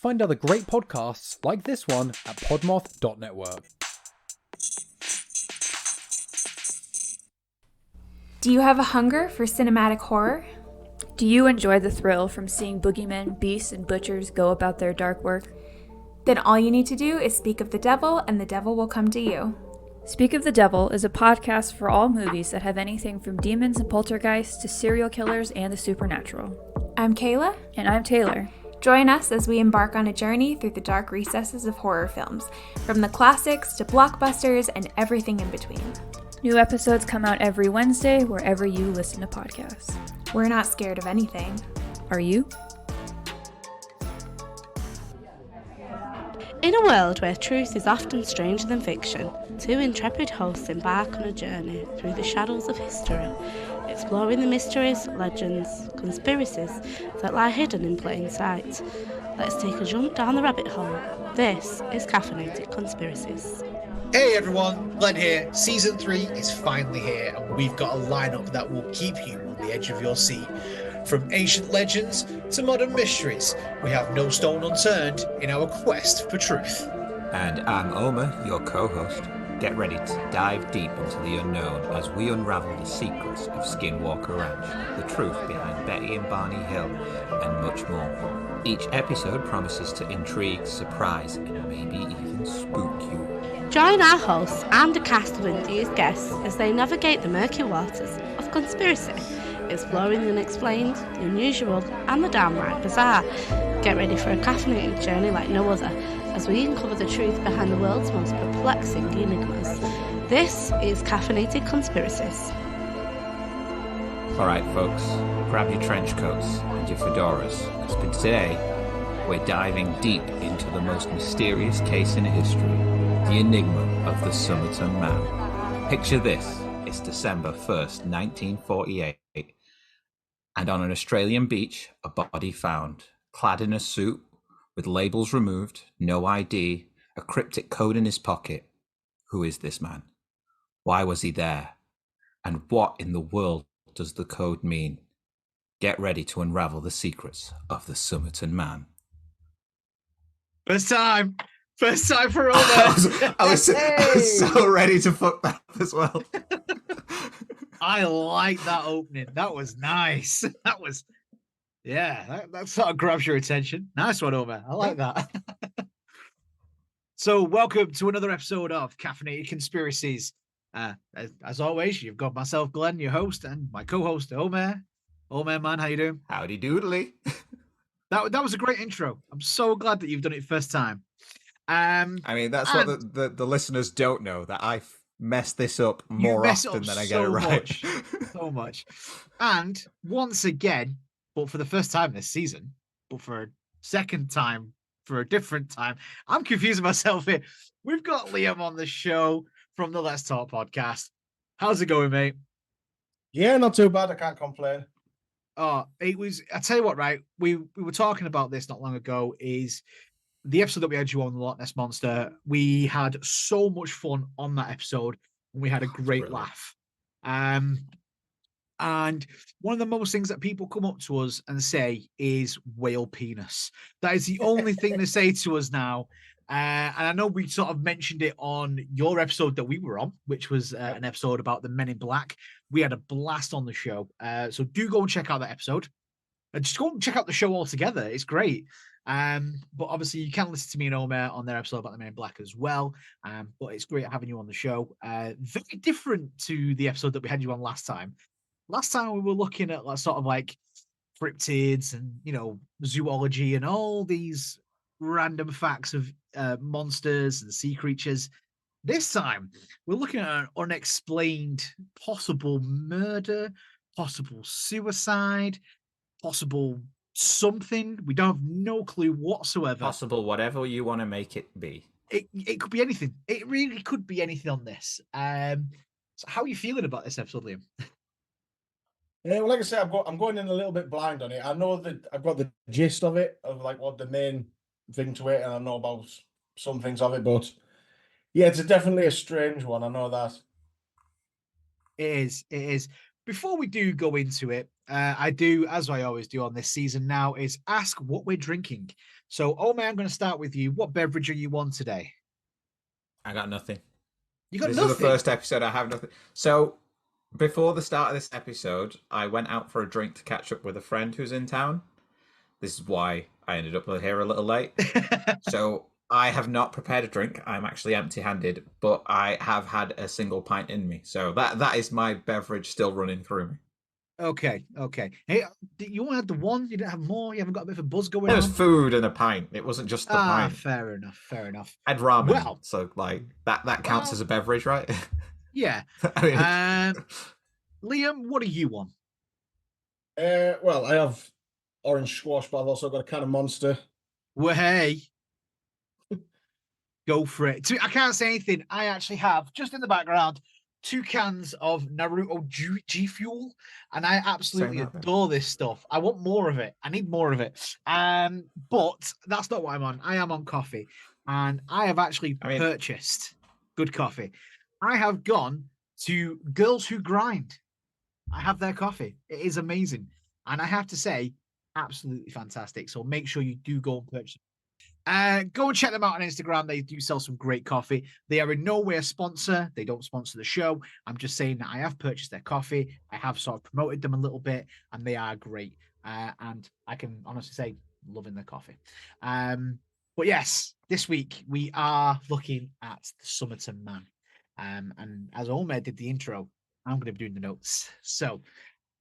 Find other great podcasts like this one at podmoth.network. Do you have a hunger for cinematic horror? Do you enjoy the thrill from seeing boogeymen, beasts, and butchers go about their dark work? Then all you need to do is speak of the devil, and the devil will come to you. Speak of the Devil is a podcast for all movies that have anything from demons and poltergeists to serial killers and the supernatural. I'm Kayla. And I'm Taylor. Join us as we embark on a journey through the dark recesses of horror films, from the classics to blockbusters and everything in between. New episodes come out every Wednesday wherever you listen to podcasts. We're not scared of anything. Are you? In a world where truth is often stranger than fiction, two intrepid hosts embark on a journey through the shadows of history, exploring the mysteries, legends, conspiracies that lie hidden in plain sight. Let's take a jump down the rabbit hole. This is Caffeinated Conspiracies. Hey everyone, Glenn here. Season 3 is finally here, and we've got a lineup that will keep you on the edge of your seat. From ancient legends to modern mysteries, we have no stone unturned in our quest for truth. And I'm Omer, your co-host. Get ready to dive deep into the unknown as we unravel the secrets of Skinwalker Ranch, the truth behind Betty and Barney Hill, and much more. Each episode promises to intrigue, surprise, and maybe even spook you. Join our hosts and a cast of enthused guests as they navigate the murky waters of conspiracy, exploring the unexplained, the unusual, and the downright bizarre. Get ready for a caffeinated journey like no other, as we uncover the truth behind the world's most perplexing enigmas. This is Caffeinated Conspiracies. Alright folks, grab your trench coats and your fedoras, because today we're diving deep into the most mysterious case in history, the enigma of the Somerton Man. Picture this, it's December 1st, 1948, and on an Australian beach, a body found, clad in a suit, with labels removed, no ID, a cryptic code in his pocket. Who is this man? Why was he there? And what in the world does the code mean? Get ready to unravel the secrets of the Somerton Man. First time for all I was so ready to fuck that up as well. I like that opening. That was nice. That was, that sort of grabs your attention. Nice one, Omer. I like that. So, welcome to another episode of Caffeinated Conspiracies. As always, you've got myself, Glenn, your host, and my co-host, Omer. Omer, man, how you doing? Howdy doodly. That was a great intro. I'm so glad that you've done it first time. I mean, that's what the listeners don't know, that I mess this up more often than I get it right. So much. And once again, but for the first time this season, but for a second time, for a different time, I'm confusing myself here. We've got Liam on the show from the Let's Talk podcast. How's it going, mate? Yeah, not too bad. I can't complain. Oh, it was, I tell you what, right? We were talking about this not long ago, is the episode that we had you on, the Loch Ness Monster. We had so much fun on that episode, and we had a great laugh. And one of the most things that people come up to us and say is whale penis. That is the only thing they say to us now. And I know we sort of mentioned it on your episode that we were on, which was an episode about the Men in Black. We had a blast on the show. So do go and check out that episode. Just go and check out the show altogether. It's great. But obviously you can listen to me and Omer on their episode about the Men in Black as well. But it's great having you on the show. Very different to the episode that we had you on last time. Last time we were looking at sort of like cryptids and, zoology and all these random facts of monsters and sea creatures. This time we're looking at an unexplained possible murder, possible suicide, possible something. We don't have no clue whatsoever. Possible whatever you want to make it be. It could be anything. It really could be anything on this. So how are you feeling about this episode, Liam? Well, like I said, I'm going in a little bit blind on it. I know that I've got the gist of it, of like what the main thing to it, and I know about some things of it, but yeah, it's definitely a strange one. I know that. It is. Before we do go into it, I do, as I always do on this season now, is ask what we're drinking. So, Ome, I'm going to start with you. What beverage are you on today? I got nothing. You got This nothing? is the first episode I have nothing. So, before the start of this episode, I went out for a drink to catch up with a friend who's in town. This is why I ended up here a little late. So, I have not prepared a drink. I'm actually empty-handed, but I have had a single pint in me. So that is my beverage still running through me. Okay. Hey, you only had the one? You didn't have more? You haven't got a bit of a buzz going There on? was food and a pint. It wasn't just the pint. Fair enough. I had ramen, Well, so like that counts as a beverage, right? Yeah. I mean, Liam, what are you on? Well, I have orange squash, but I've also got a can of Monster. Well, hey, go for it. I can't say anything. I actually have, just in the background, 2 cans of Naruto G Fuel, and I absolutely adore this stuff. I want more of it. I need more of it. But that's not what I'm on. I am on coffee, and I have actually purchased good coffee. I have gone to Girls Who Grind. I have their coffee. It is amazing, and I have to say, absolutely fantastic. So make sure you do go and purchase. Go and check them out on Instagram. They do sell some great coffee. They are in no way a sponsor. They don't sponsor the show. I'm just saying that I have purchased their coffee. I have sort of promoted them a little bit, and they are great. And I can honestly say, loving their coffee. But yes, this week we are looking at the Somerton Man. And as Omer did the intro, I'm going to be doing the notes. So,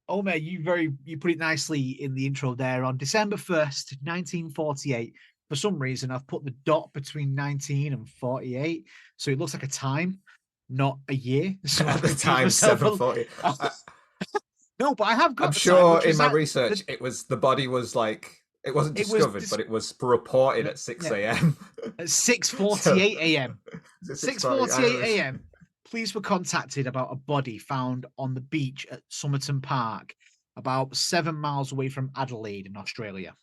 Omer, you put it nicely in the intro there. On December 1st, 1948. For some reason, I've put the dot between 19 and 48, so it looks like a time, not a year. So at the time, 7:40. No, but I have got. I'm sure in my research, it was the body was like it wasn't discovered, but it was reported at 6 a.m. At 6:48 a.m. 6:48 a.m. Police were contacted about a body found on the beach at Somerton Park, about 7 miles away from Adelaide in Australia.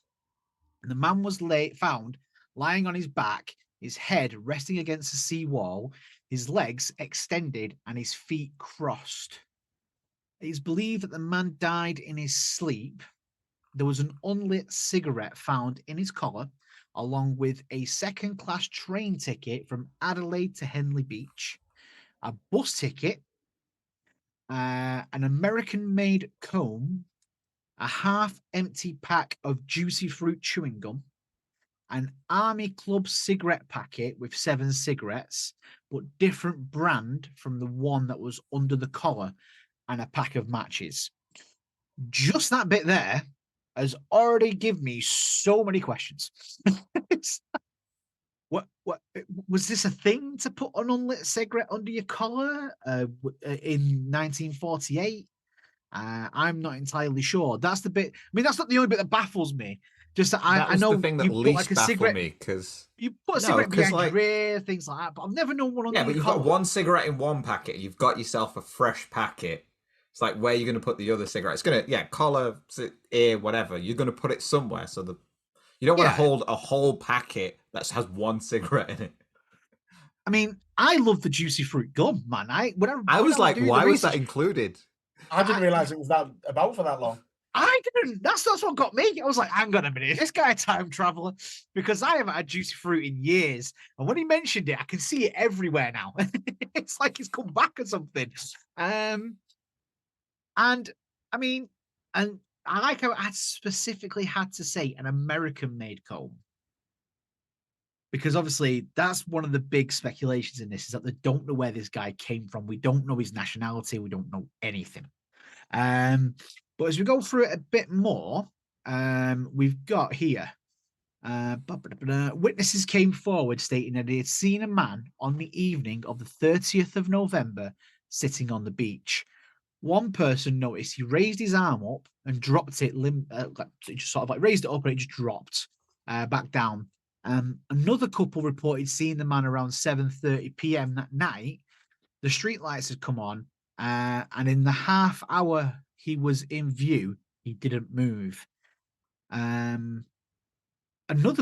And the man was found lying on his back, his head resting against a seawall, his legs extended, and his feet crossed. It is believed that the man died in his sleep. There was an unlit cigarette found in his collar, along with a second-class train ticket from Adelaide to Henley Beach, a bus ticket, an American-made comb, a half-empty pack of juicy fruit chewing gum, an Army Club cigarette packet with 7 cigarettes, but different brand from the one that was under the collar, and a pack of matches. Just that bit there has already given me so many questions. What was this a thing to put an unlit cigarette under your collar in 1948? I'm not entirely sure. That's the bit. I mean, that's not the only bit that baffles me. Just that I know the thing that you least put like a cigarette me because you put a cigarette behind your ear, things like that. But I've never known one on. Yeah, but you've got one cigarette in one packet. You've got yourself a fresh packet. It's like where you're going to put the other cigarette. It's going to collar, ear, whatever. You're going to put it somewhere so you don't want to hold a whole packet that has one cigarette in it. I mean, I love the juicy fruit gum, man. I was like, why was that included? I didn't realize it was that about for that long. I didn't. That's what got me. I was like, hang on a minute, this guy a time traveler, because I haven't had juicy fruit in years. And when he mentioned it, I can see it everywhere now. It's like he's come back or something. And I mean, and I like how I specifically had to say an American-made comb. Because obviously that's one of the big speculations in this is that they don't know where this guy came from. We don't know his nationality. We don't know anything. But as we go through it a bit more, we've got here witnesses came forward stating that they had seen a man on the evening of the 30th of November sitting on the beach. One person noticed he raised his arm up and dropped it, just sort of like raised it up and it just dropped back down. Another couple reported seeing the man around 7:30 p.m. that night. The streetlights had come on, and in the half hour he was in view, he didn't move. Another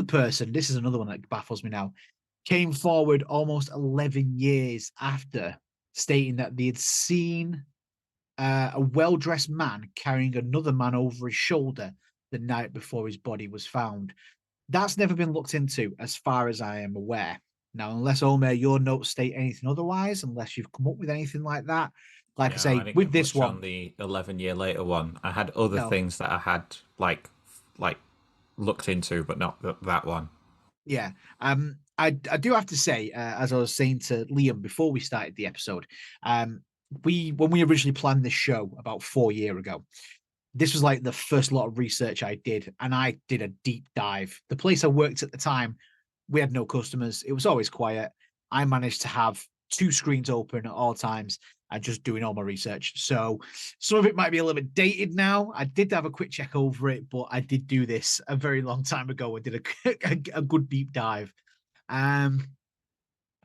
person, this is another one that baffles me now, came forward almost 11 years after, stating that they had seen a well-dressed man carrying another man over his shoulder the night before his body was found. That's never been looked into, as far as I am aware. Now, unless Omer, your notes state anything otherwise, unless you've come up with anything like that, like I No, say, didn't with get this much one, on the 11-year later one. I had other No. things that I had like looked into, but not that one. yeah. I do have to say, as I was saying to Liam before we started the episode, when we originally planned this show about 4 years ago, this was like the first lot of research I did, and I did a deep dive. The place I worked at the time, we had no customers. It was always quiet. I managed to have 2 screens open at all times and just doing all my research. So some of it might be a little bit dated now. I did have a quick check over it, but I did do this a very long time ago and did a good deep dive.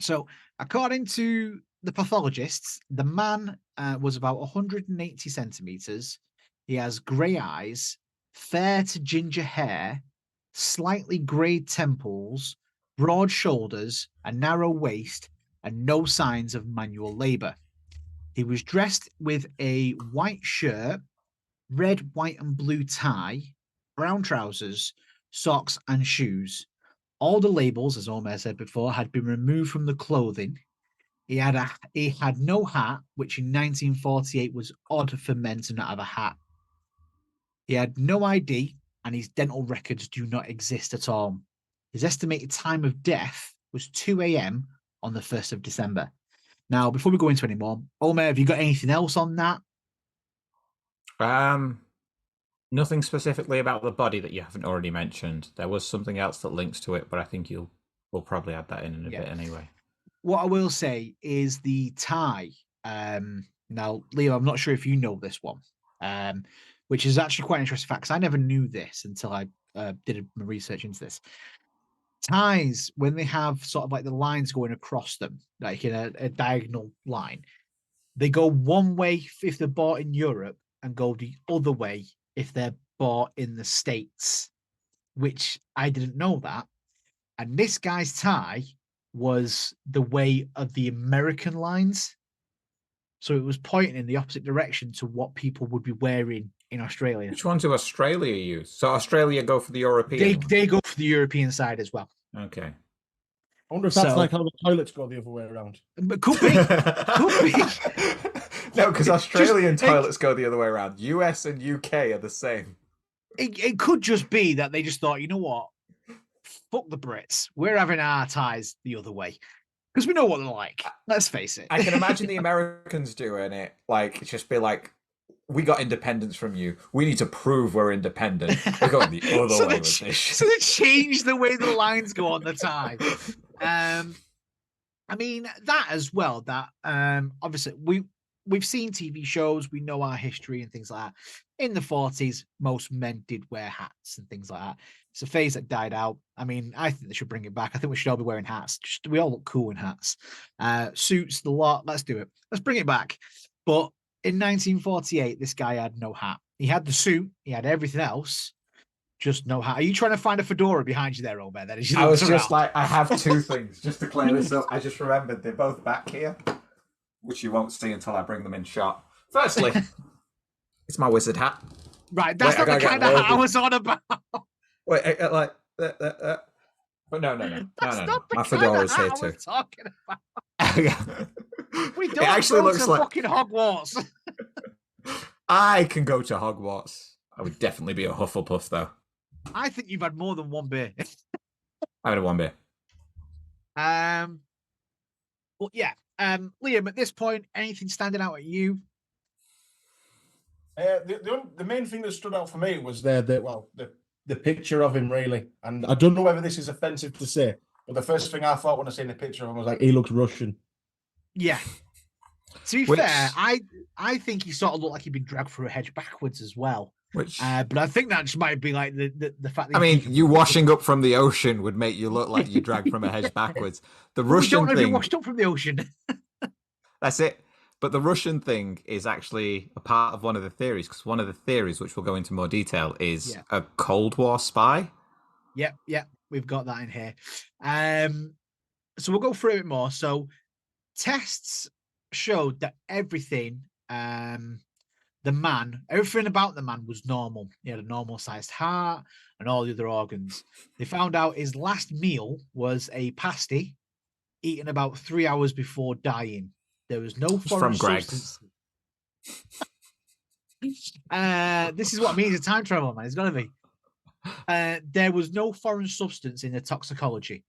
So according to the pathologists, the man was about 180 centimeters. He has grey eyes, fair to ginger hair, slightly greyed temples, broad shoulders, a narrow waist, and no signs of manual labor. He was dressed with a white shirt, red, white, and blue tie, brown trousers, socks, and shoes. All the labels, as Omer said before, had been removed from the clothing. He had no hat, which in 1948 was odd for men to not have a hat. He had no ID, and his dental records do not exist at all. His estimated time of death was 2 a.m. on the 1st of December. Now, before we go into any more, Omer, have you got anything else on that? Nothing specifically about the body that you haven't already mentioned. There was something else that links to it, but I think we'll probably add that in a bit anyway. What I will say is the tie. Now, Leo, I'm not sure if you know this one, which is actually quite an interesting fact, because I never knew this until I did my research into this. Ties, when they have sort of like the lines going across them, like in a diagonal line, they go one way if they're bought in Europe and go the other way if they're bought in the States, which I didn't know that. And this guy's tie was the way of the American lines. So it was pointing in the opposite direction to what people would be wearing in Australia. Which ones do Australia use? So Australia go for the European one? They go for the European side as well. Okay. I wonder if that's like how the toilets go the other way around. But could be. Could be. No, because Australian toilets go the other way around. US and UK are the same. It could just be that they just thought, you know what? Fuck the Brits. We're having our ties the other way. Because we know what they're like. Let's face it. I can imagine the Americans doing it. Like, just be like, we got independence from you. We need to prove we're independent. We're going the other way with this. So they changed the way the lines go on the tie. I mean, that as well, that obviously we've seen TV shows, we know our history and things like that. In the 40s, most men did wear hats and things like that. It's a phase that died out. I mean, I think they should bring it back. I think we should all be wearing hats. We all look cool in hats. Suits, the lot. Let's do it. Let's bring it back. But in 1948, this guy had no hat. He had the suit. He had everything else. Just no hat. Are you trying to find a fedora behind you there, Omer? Then I was just like, I have two things just to clear this up. I just remembered they're both back here, which you won't see until I bring them in shot. Firstly, it's my wizard hat. Right, that's not the kind of hat I was on about. Wait, but no. My fedora's here too. Talking about. We don't actually go looks to like fucking Hogwarts. I can go to Hogwarts. I would definitely be a Hufflepuff, though. I think you've had more than one beer. I had one beer. Well, yeah. Liam, at this point, anything standing out at you? The main thing that stood out for me was the picture of him, really. And I don't know whether this is offensive to say, but the first thing I thought when I seen the picture of him was like, he looks Russian. Yeah. To be fair, I think he sort of looked like he'd been dragged through a hedge backwards as well. But I think that just might be like the fact that. I mean, you washing up from the ocean would make you look like you dragged from a hedge backwards. The Russian thing. Washed up from the ocean. That's it. But the Russian thing is actually a part of one of the theories, because one of the theories, which we'll go into more detail, is a Cold War spy. Yep, we've got that in here. So we'll go through it more. So tests showed that everything the man, everything about the man was normal. He had a normal sized heart and all the other organs. They found out his last meal was a pasty eaten about 3 hours before dying. There was no It's foreign from Greg's. substance. This is what I mean. He's a time traveler, man. It's got to be. There was no foreign substance in the toxicology.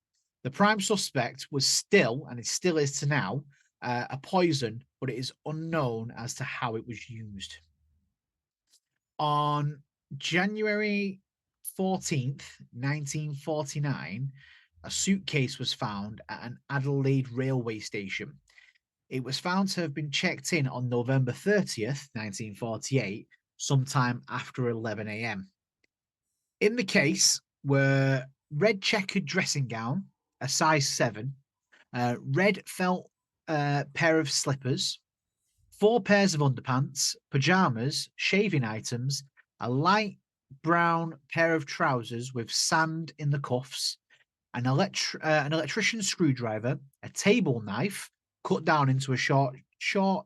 The prime suspect was still, and it still is to now, a poison, but it is unknown as to how it was used. On January 14th, 1949, a suitcase was found at an Adelaide railway station. It was found to have been checked in on November 30th, 1948, sometime after 11 a.m. In the case were red checkered dressing gown, a size 7, red felt pair of slippers, 4 pairs of underpants, pajamas, shaving items, a light brown pair of trousers with sand in the cuffs, an electrician's screwdriver, a table knife cut down into a short,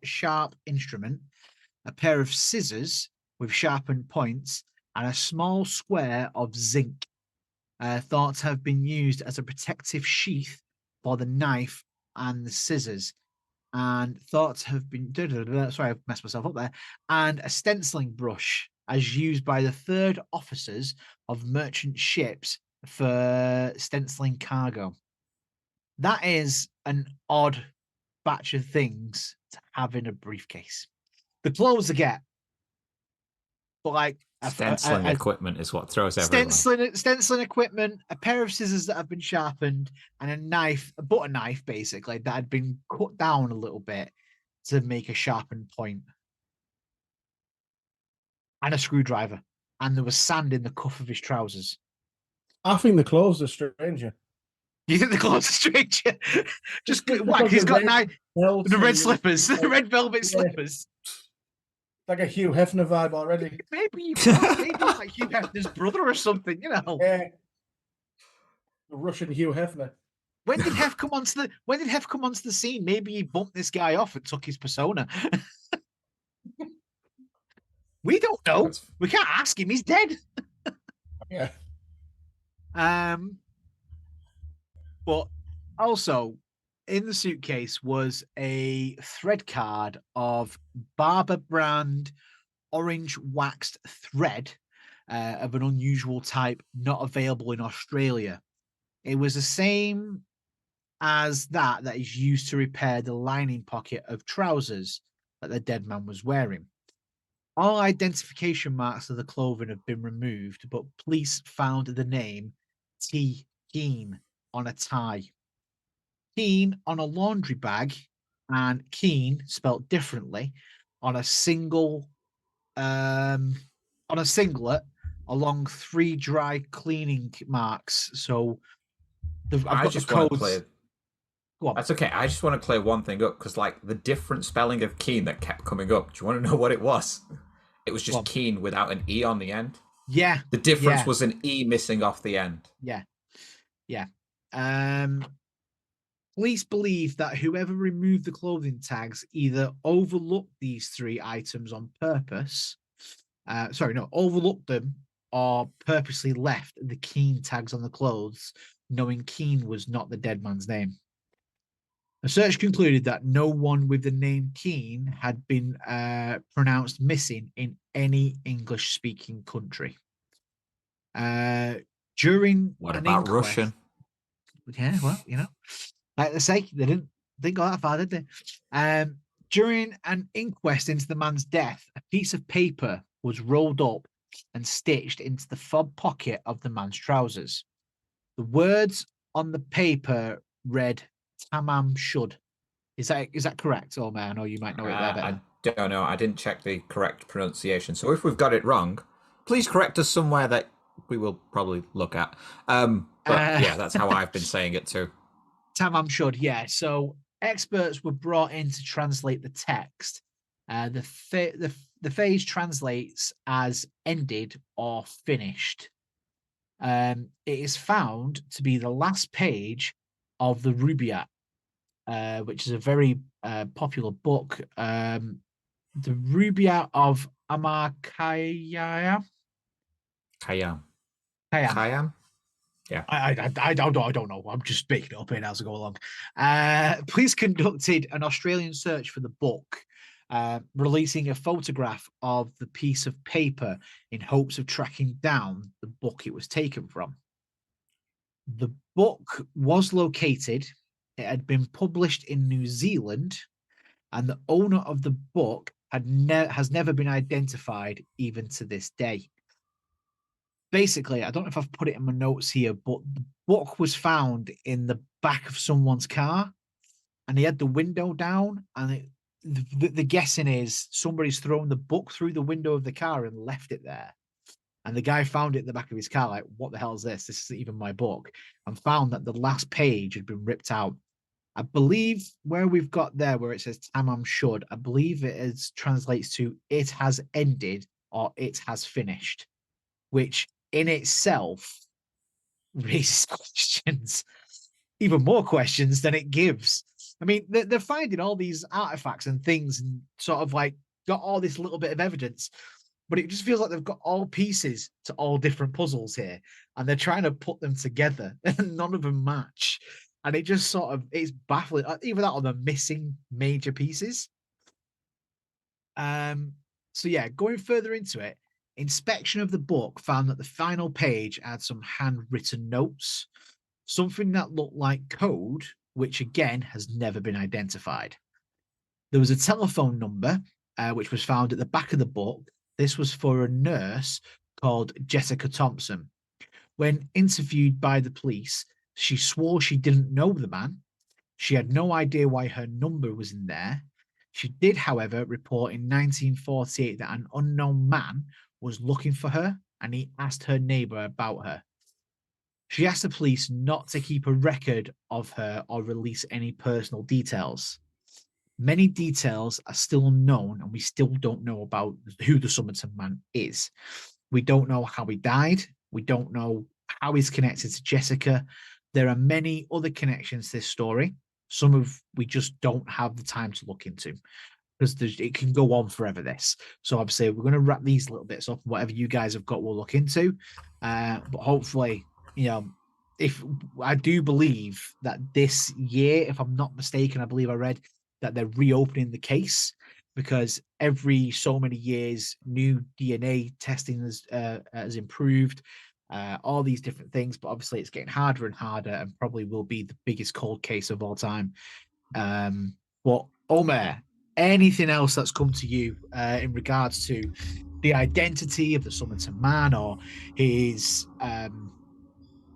sharp instrument, a pair of scissors with sharpened points, and a small square of zinc, thought to have been used as a protective sheath for the knife and the scissors, and thought to have been, sorry, I've messed myself up there, and a stenciling brush as used by the third officers of merchant ships for stenciling cargo. That is an odd batch of things to have in a briefcase. The clothes I get, but like Stenciling equipment is what throws everyone. Stenciling equipment, a pair of scissors that have been sharpened, and a knife, a butter knife, basically, that had been cut down a little bit to make a sharpened point. And a screwdriver. And there was sand in the cuff of his trousers. I think the clothes are stranger. You think the clothes are stranger? Just whack, he's got the red slippers, the red velvet slippers. Like a Hugh Hefner vibe already. Maybe he's like Hugh Hefner's brother or something, you know. Yeah. The Russian Hugh Hefner. When did Hef come onto the scene? Maybe he bumped this guy off and took his persona. We don't know. We can't ask him. He's dead. Yeah. But also in the suitcase was a thread card of Barber brand orange waxed thread of an unusual type not available in Australia. It was the same as that is used to repair the lining pocket of trousers that the dead man was wearing. All identification marks of the clothing have been removed, but police found the name T. Keane on a tie, Keane on a laundry bag, and Keane spelt differently on a singlet along 3 dry cleaning marks. So I just want to clear. That's okay. I just want to clear one thing up because, like, the different spelling of Keane that kept coming up. Do you want to know what it was? It was just Keane without an E on the end. Yeah. The difference was an E missing off the end. Yeah. Yeah. Police believe that whoever removed the clothing tags either overlooked these 3 items on purpose. Overlooked them or purposely left the Keane tags on the clothes, knowing Keane was not the dead man's name. A search concluded that no one with the name Keane had been pronounced missing in any English-speaking country. During what about Russian? Yeah, well, you know, like they say, they didn't go that far, did they? During an inquest into the man's death, a piece of paper was rolled up and stitched into the fob pocket of the man's trousers. The words on the paper read Tamam Shud. Is that correct? Oh man, or you might know it there better. I don't know. I didn't check the correct pronunciation. So if we've got it wrong, please correct us somewhere that we will probably look at. Yeah, that's how I've been saying it too. Tamam Shud, yeah. So experts were brought in to translate the text. The phrase translates as ended or finished. It is found to be the last page of the Rubaiyat, which is a very popular book. The Rubaiyat of Amakaya. Khayyam. Khayyam. Khayyam? Yeah. I don't know. I'm just making it up here as I go along. Police conducted an Australian search for the book, releasing a photograph of the piece of paper in hopes of tracking down the book it was taken from. The book was located. It had been published in New Zealand, and the owner of the book has never been identified even to this day. Basically, I don't know if I've put it in my notes here, but the book was found in the back of someone's car, and he had the window down, and the guessing is somebody's thrown the book through the window of the car and left it there. And the guy found it in the back of his car, like, what the hell is this? This isn't even my book. And found that the last page had been ripped out. I believe where we've got there, where it says Tamam Shud, I believe translates to it has ended or it has finished, which in itself raises questions, even more questions than it gives. I mean, they're finding all these artifacts and things and sort of like got all this little bit of evidence, but it just feels like they've got all pieces to all different puzzles here, and they're trying to put them together and none of them match. And it just sort of, it's baffling. Even that on the missing major pieces. So yeah, going further into it, inspection of the book found that the final page had some handwritten notes, something that looked like code, which again has never been identified. There was a telephone number, which was found at the back of the book. This was for a nurse called Jessica Thompson. When interviewed by the police, she swore she didn't know the man. She had no idea why her number was in there. She did, however, report in 1948 that an unknown man was looking for her, and he asked her neighbor about her. She asked the police not to keep a record of her or release any personal details. Many details are still unknown, and we still don't know about who the Somerton Man is. We don't know how he died. We don't know how he's connected to Jessica. There are many other connections to this story. Some of we just don't have the time to look into, because it can go on forever, this. So obviously we're going to wrap these little bits up. Whatever you guys have got, we'll look into. But hopefully, if I do believe that this year, if I'm not mistaken, I believe I read that they're reopening the case, because every so many years, new DNA testing has improved, all these different things. But obviously it's getting harder and harder, and probably will be the biggest cold case of all time. But Omer, anything else that's come to you in regards to the identity of the Somerton Man, or his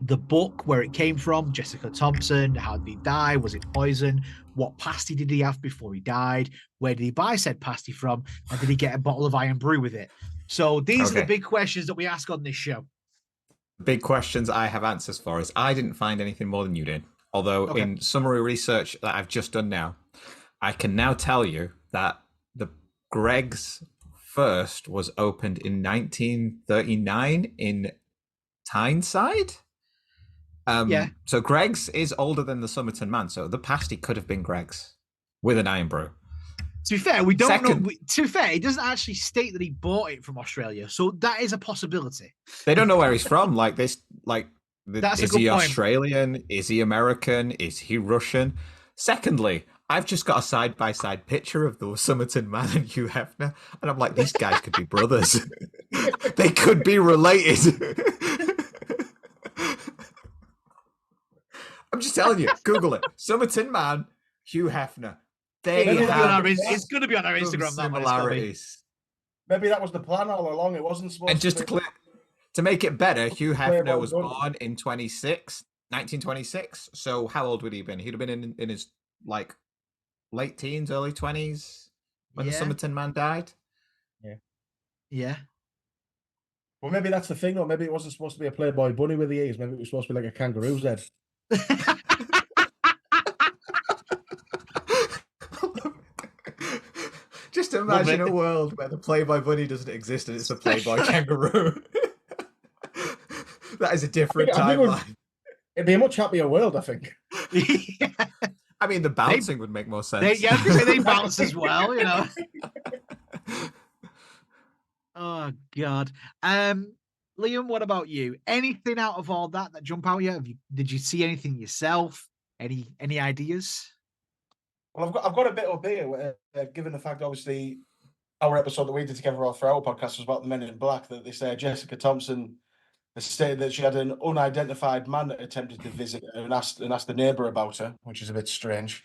the book, where it came from, Jessica Thompson, how did he die? Was it poison? What pasty did he have before he died? Where did he buy said pasty from? And did he get a bottle of iron brew with it? So these are the big questions that we ask on this show. Big questions I have answers for is I didn't find anything more than you did. Although in summary research that I've just done now, I can now tell you that the Greg's first was opened in 1939 in Tyneside. So Greg's is older than the Somerton Man, so the pasty could have been Greg's with an iron brew. To be fair, we don't know. To be fair, it doesn't actually state that he bought it from Australia, so that is a possibility. They don't know where he's from. Like this, That's is he Australian? Is he American? Is he Russian? Secondly, I've just got a side-by-side picture of the Somerton Man and Hugh Hefner, and I'm like, these guys could be brothers. They could be related. I'm just telling you, Google it. Somerton Man, Hugh Hefner. It's going to be on our Instagram. Similarities. Maybe that was the plan all along. It wasn't supposed and just to make it better, Hugh Hefner was born in 1926. So how old would he have been? He'd have been in his late teens, early 20s when the Somerton Man died. Yeah. Well, maybe that's the thing, or maybe it wasn't supposed to be a Playboy bunny with the ears. Maybe it was supposed to be like a kangaroo's head. Just imagine a world where the Playboy bunny doesn't exist and it's a Playboy kangaroo. That is a different timeline. It'd be a much happier world, I think. I mean, the bouncing would make more sense. They bounce as well, Oh God. Liam, what about you? Anything out of all that jump out yet? Did you see anything yourself? Any ideas? Well, I've got a bit up here, given the fact, obviously, our episode that we did together for our podcast was about the Men in Black. That they say Jessica Thompson has stated that she had an unidentified man that attempted to visit her and asked the neighbour about her, which is a bit strange.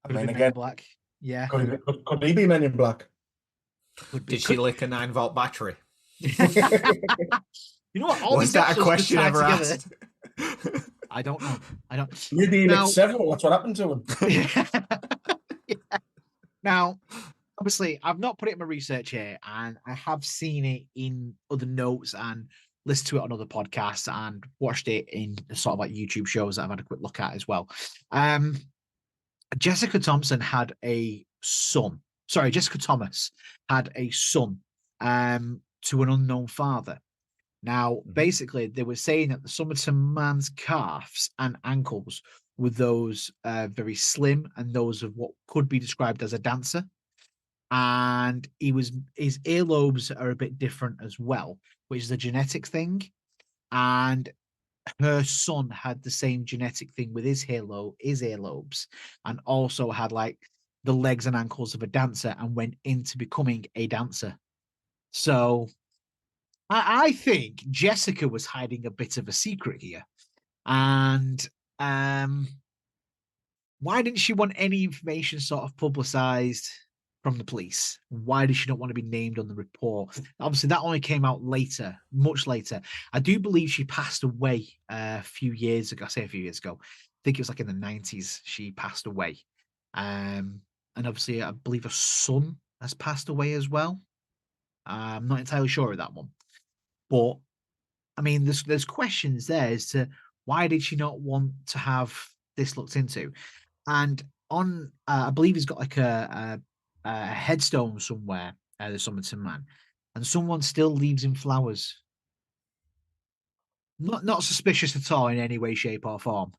Could have been Men in again, Black. Yeah. Could he be Men in Black? Did she lick a 9-volt battery? You know what? All Was these that a episodes question tied ever together. asked? I don't know. Maybe he Now- licked several. That's what happened to him. Yeah. Now, obviously, I've not put it in my research here, and I have seen it in other notes and listened to it on other podcasts and watched it in sort of like YouTube shows that I've had a quick look at as well. Jessica Thomas had a son to an unknown father. Now, basically, they were saying that the Somerton Man's calves and ankles were those very slim and those of what could be described as a dancer. And his earlobes are a bit different as well, which is a genetic thing. And her son had the same genetic thing with his earlobes, and also had like the legs and ankles of a dancer and went into becoming a dancer. So I think Jessica was hiding a bit of a secret here. And why didn't she want any information sort of publicized from the police? Why did she not want to be named on the report? Obviously, that only came out later, much later. I do believe she passed away a few years ago. I say a few years ago. I think it was like in the 90s she passed away. And obviously, I believe her son has passed away as well. I'm not entirely sure of that one. But, I mean, there's questions there as to why did she not want to have this looked into? And on, I believe he's got like a headstone somewhere, the Somerton Man, and someone still leaves him flowers. Not suspicious at all in any way, shape, or form.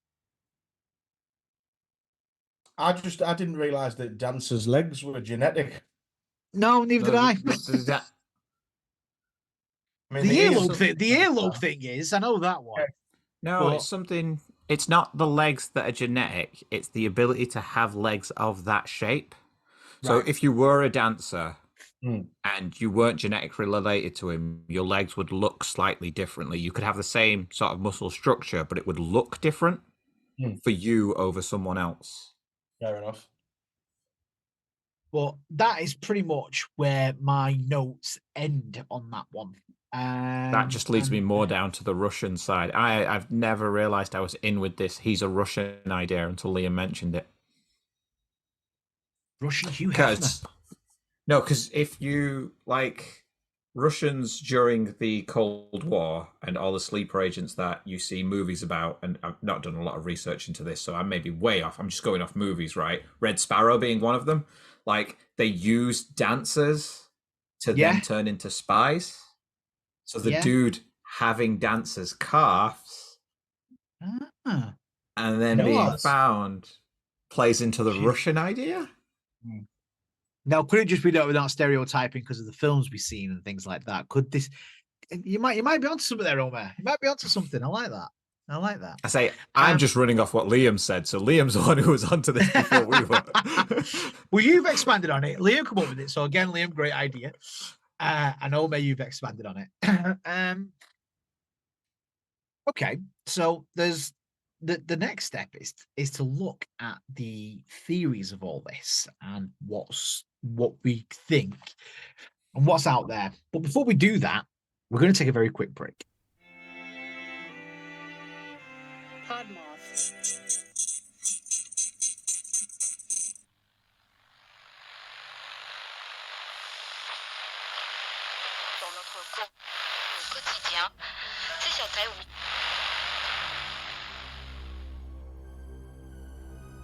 I didn't realise that dancers' legs were genetic. No, neither did I. I mean, The earlobe thing is, I know that one. No, But- it's something. It's not the legs that are genetic. It's the ability to have legs of that shape. So Right. if you were a dancer Mm. and you weren't genetically related to him, your legs would look slightly differently. You could have the same sort of muscle structure, but it would look different for you over someone else. Fair enough. But that is pretty much where my notes end on that one. That just leads me more down to the Russian side. I've never realized I was in with this "he's a Russian" idea until Liam mentioned it. Russian Hugh Hefner. Because if you like Russians during the Cold War and all the sleeper agents that you see movies about, and I've not done a lot of research into this, so I may be way off. I'm just going off movies, right? Red Sparrow being one of them. Like they use dancers to then turn into spies. So the dude having dancers' calves and then being found plays into the Russian idea. Now, could it just be that without stereotyping because of the films we've seen and things like that? Could this? You might be onto something there, Omer. You might be onto something. I like that. I say I'm just running off what Liam said. So Liam's the one who was onto this before we were. Well, you've expanded on it. Liam come up with it. So again, Liam, great idea. And Omer, you've expanded on it. Okay, so there's the next step is to look at the theories of all this and what we think and what's out there. But before we do that, we're going to take a very quick break.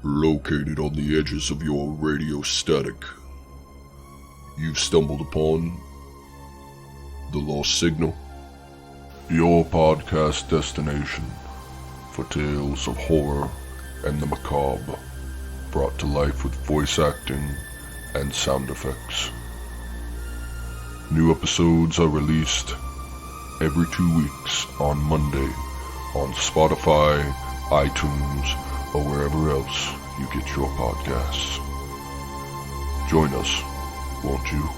Located on the edges of your radio static, you've stumbled upon the Lost Signal, your podcast destination for tales of horror and the macabre, brought to life with voice acting and sound effects. New episodes are released every 2 weeks on Monday on Spotify, iTunes, or wherever else you get your podcasts. Join us, won't you?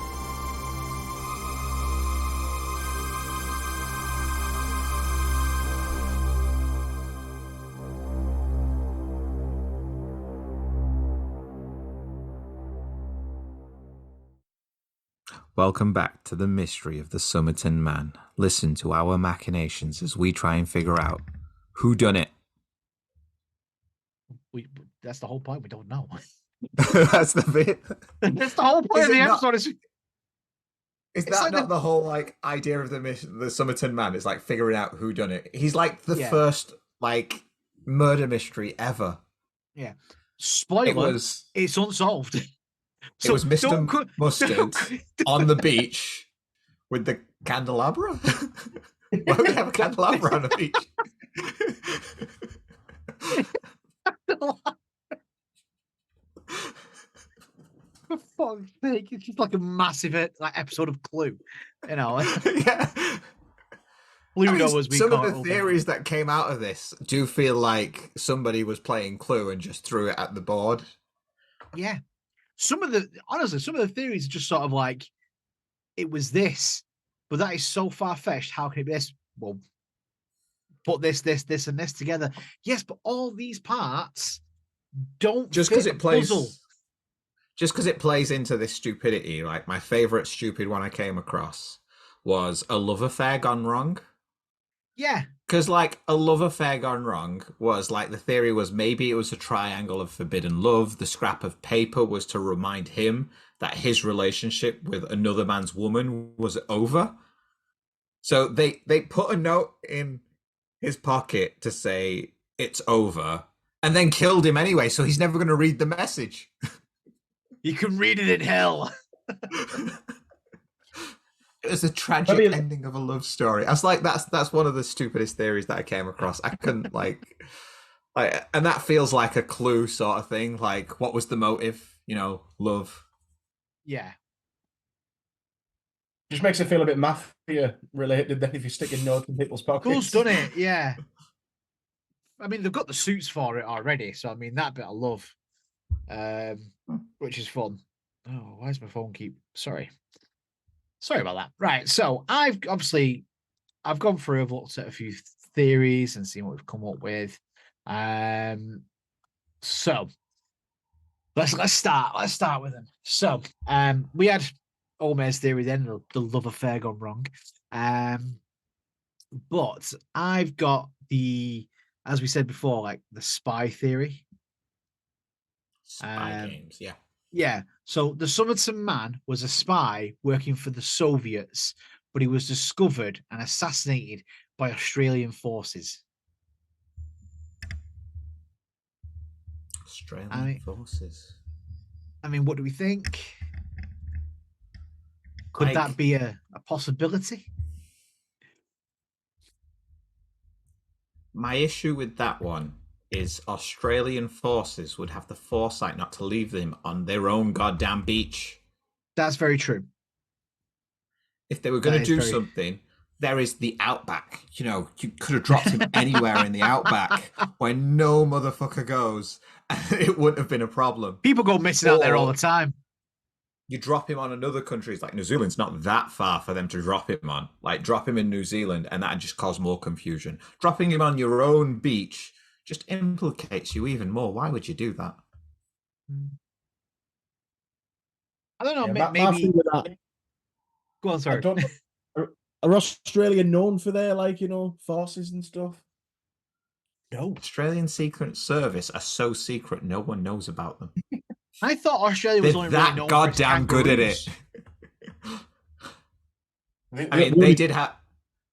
Welcome back to the mystery of the Somerton Man. Listen to our machinations as we try and figure out who done it. That's the whole point. We don't know. That's the bit. That's the whole point of the episode. Is that not the whole like idea of the Somerton Man? Is like figuring out who done it. He's like the first like murder mystery ever. Yeah. Spoiler. It's unsolved. So it was Mr. Mustard on the beach with the candelabra. Why would we have a candelabra on the beach? For fuck's sake, it's just like a massive episode of Clue, you know. Yeah. Pluto, as we some call of the theories that came out of this do feel like somebody was playing Clue and just threw it at the board. Yeah. Some of the theories are just sort of like, it was this, but that is so far-fetched. How can it be this? Well, put this, and this together. Yes, but all these parts don't just because it plays puzzle. Just because it plays into this stupidity. Like my favorite stupid one I came across was a love affair gone wrong. Yeah. Because like a love affair gone wrong was like the theory was maybe it was a triangle of forbidden love. The scrap of paper was to remind him that his relationship with another man's woman was over. So they put a note in his pocket to say it's over and then killed him anyway. So he's never going to read the message. You can read it in hell. It was a tragic ending of a love story. I was like, that's one of the stupidest theories that I came across. I couldn't like, and that feels like a Clue sort of thing. Like, what was the motive? You know, love. Yeah. Just makes it feel a bit mafia related then if you're sticking notes in people's pockets. Cool's done it, yeah. I mean, they've got the suits for it already, so I mean that bit I love, which is fun. Oh, why does my phone keep? Sorry about that. Right, so I've gone through, I've looked at a few theories and seen what we've come up with. So let's start with them. So we had Omer's theory then, the love affair gone wrong. But I've got as we said before, like the spy theory. Spy games, yeah. Yeah, so the Somerton Man was a spy working for the Soviets, but he was discovered and assassinated by Australian forces. Australian forces. I mean, what do we think? Could that be a possibility? My issue with that one is Australian forces would have the foresight not to leave them on their own goddamn beach. That's very true. If they were going to do something, there is the outback. You know, you could have dropped him anywhere in the outback where no motherfucker goes, and it wouldn't have been a problem. People go missing out there all the time. You drop him on another country. It's like New Zealand's not that far for them to drop him on. Like, drop him in New Zealand, and that just cause more confusion. Dropping him on your own beach just implicates you even more. Why would you do that? I don't know. Yeah, maybe. Go on, sorry. Are Australia known for their forces and stuff? No. Australian Secret Service are so secret, no one knows about them. I thought Australia was only really known goddamn for its good at it. I mean, they did have.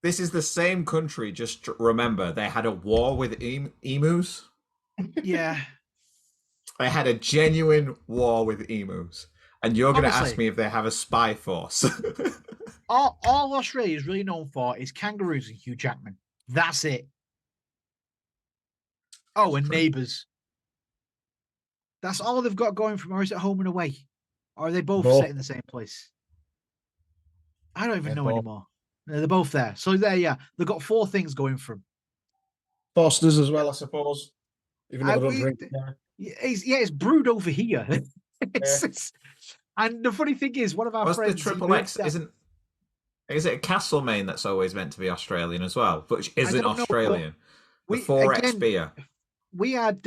This is the same country. Just remember, they had a war with emus. Yeah. They had a genuine war with emus. And you're going to ask me if they have a spy force. all Australia is really known for is kangaroos and Hugh Jackman. That's it. Oh, and Neighbours. That's all they've got going from, or is it Home and Away? Or are they both set in the same place? I don't even They're know both- anymore. They're both there. So there, yeah, they've got 4 things going for them. Fosters as well, I suppose. Even though they don't drink. It's brewed over here. And the funny thing is, one of our What's friends. the triple X? Is it a Castlemaine that's always meant to be Australian as well, which isn't don't know, Australian? The we 4X again, beer. We had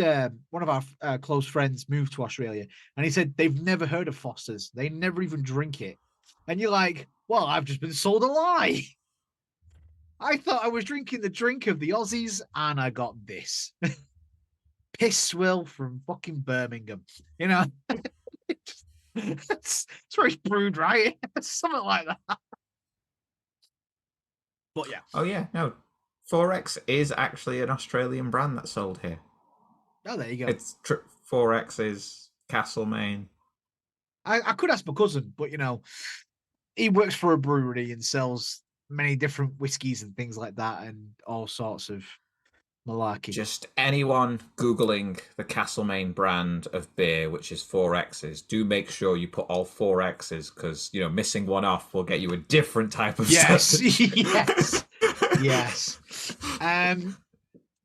one of our close friends move to Australia, and he said they've never heard of Foster's. They never even drink it. And you're like, well, I've just been sold a lie. I thought I was drinking the drink of the Aussies, and I got this. Piss swill from fucking Birmingham. You know? It's where it's brewed, right? Something like that. But yeah. Oh, yeah. No. 4X is actually an Australian brand that's sold here. Oh, there you go. It's 4X is Castlemaine. I could ask my cousin, but, you know, he works for a brewery and sells many different whiskies and things like that and all sorts of malarkey. Just anyone Googling the Castlemaine brand of beer, which is 4X's, do make sure you put all 4X's because, you know, missing one off will get you a different type of yes. Yes.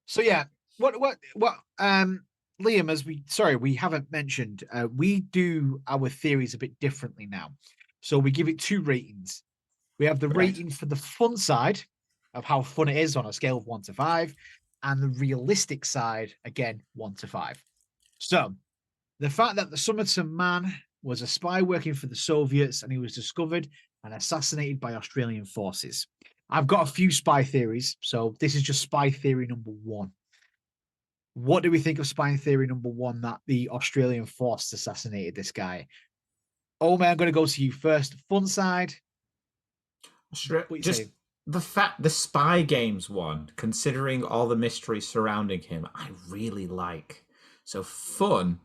So yeah, what Liam, we haven't mentioned, we do our theories a bit differently now. So we give it 2 ratings. We have the rating for the fun side of how fun it is on a scale of 1 to 5, and the realistic side, again, 1 to 5. So the fact that the Somerton Man was a spy working for the Soviets and he was discovered and assassinated by Australian forces. I've got a few spy theories, so this is just spy theory number 1. What do we think of spy theory number 1, that the Australian force assassinated this guy? Oh man, I'm going to go to you first. Fun side. Just the Spy Games one, considering all the mystery surrounding him, I really like. So fun.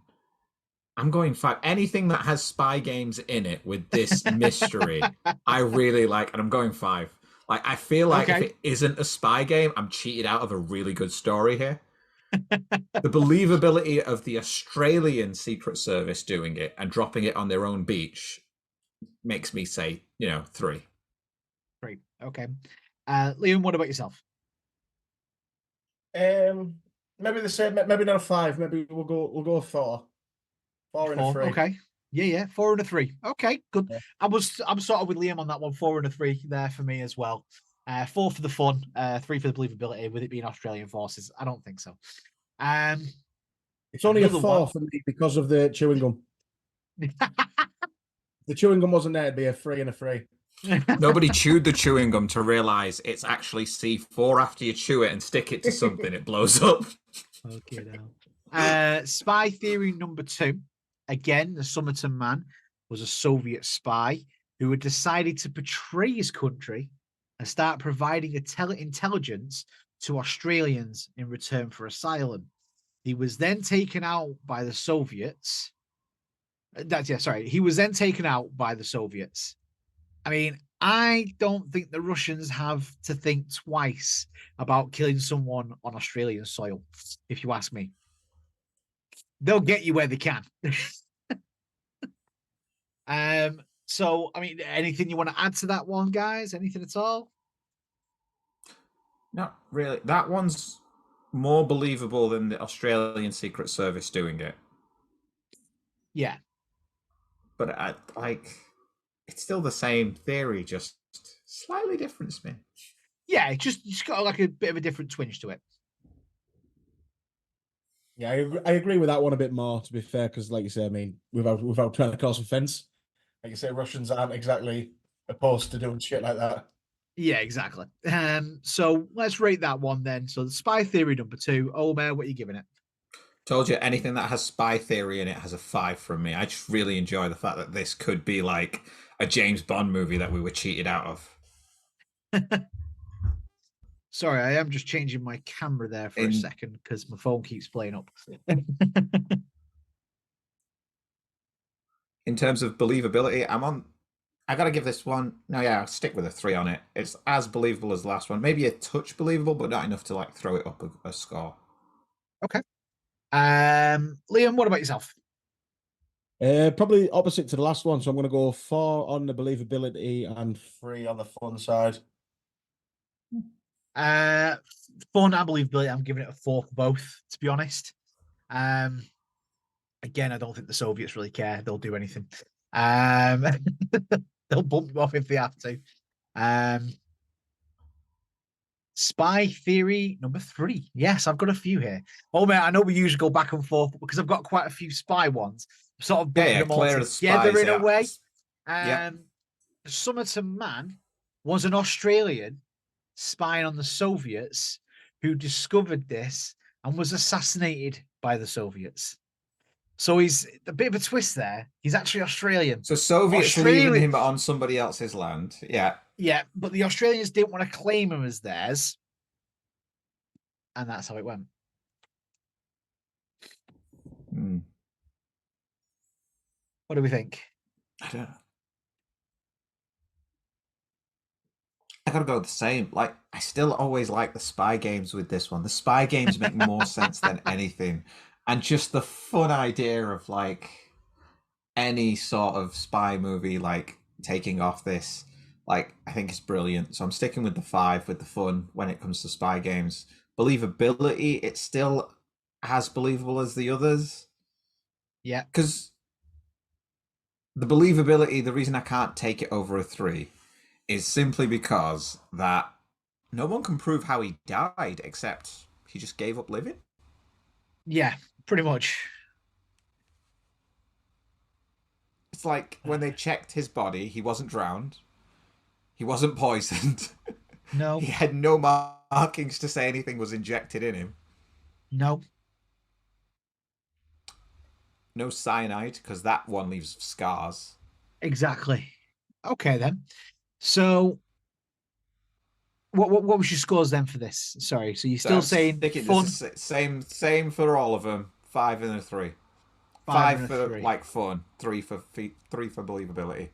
I'm going 5. Anything that has Spy Games in it with this mystery, I really like, and I'm going 5. Like, I feel like if it isn't a spy game, I'm cheated out of a really good story here. The believability of the Australian Secret Service doing it and dropping it on their own beach makes me say, 3. 3. Okay. Liam, what about yourself? Maybe the same. Maybe not a 5. Maybe we'll go 4. 4 and a 3. Okay. Yeah. 4 and a 3. Okay, good. Yeah. I'm sort of with Liam on that one. 4 and a 3 there for me as well. 4 for the fun, 3 for the believability. With it being Australian forces, I don't think so. It's only a 4 for me because of the chewing gum. The chewing gum wasn't there, it'd be a 3 and a 3. Nobody chewed the chewing gum to realize it's actually C4. After you chew it and stick it to something, it blows up. Okay, now. Spy theory number 2. Again, the Somerton Man was a Soviet spy who had decided to betray his country and start providing intelligence to Australians in return for asylum. He was then taken out by the Soviets. He was then taken out by the Soviets. I mean, I don't think the Russians have to think twice about killing someone on Australian soil, if you ask me. They'll get you where they can. So, I mean, anything you want to add to that one, guys? Anything at all? Not really. That one's more believable than the Australian Secret Service doing it. Yeah. But it's still the same theory, just slightly different spin. Yeah, it's just got like a bit of a different twinge to it. Yeah, I agree with that one a bit more, to be fair, because like you say, I mean, without trying to cause offence, like you say, Russians aren't exactly opposed to doing shit like that. Yeah, exactly. So let's rate that one then. So the spy theory number 2. Omer, what are you giving it? Told you, anything that has spy theory in it has a 5 from me. I just really enjoy the fact that this could be like a James Bond movie that we were cheated out of. Sorry, I am just changing my camera there for a second because my phone keeps playing up. In terms of believability, I got to give this one. No, yeah, I'll stick with a 3 on it. It's as believable as the last one. Maybe a touch believable, but not enough to like throw it up a score. Okay. Liam, what about yourself? Probably opposite to the last one, so I'm going to go 4 on the believability and 3 on the fun side. Fun and believability, I'm giving it a 4 for both, to be honest. Again, I don't think the Soviets really care. They'll do anything. They'll bump them off if they have to. Spy theory number 3. Yes, I've got a few here. Oh man, I know we usually go back and forth because I've got quite a few spy ones. Sort of bumping them all together in a way. Somerton Man was an Australian spying on the Soviets who discovered this and was assassinated by the Soviets. So he's a bit of a twist there. He's actually Australian. So Soviets leaving him on somebody else's land. Yeah. Yeah, but the Australians didn't want to claim him as theirs. And that's how it went. What do we think? I don't know. I gotta go the same. Like, I still always like the spy games with this one. The spy games make more sense than anything. And just the fun idea of like any sort of spy movie like taking off this, like, I think it's brilliant. So I'm sticking with the 5 with the fun when it comes to spy games. Believability, it's still as believable as the others. Yeah. Because the believability, the reason I can't take it over a 3 is simply because that no one can prove how he died except he just gave up living. Yeah, pretty much. It's like when they checked his body, he wasn't drowned. He wasn't poisoned. No. He had no markings to say anything was injected in him. No. No cyanide, because that one leaves scars. Exactly. Okay, then. So, what was your scores then for this? Sorry, so you're still saying fun? Same for all of them. 5 and a 3. 5 for 3. Like fun. 3 for believability.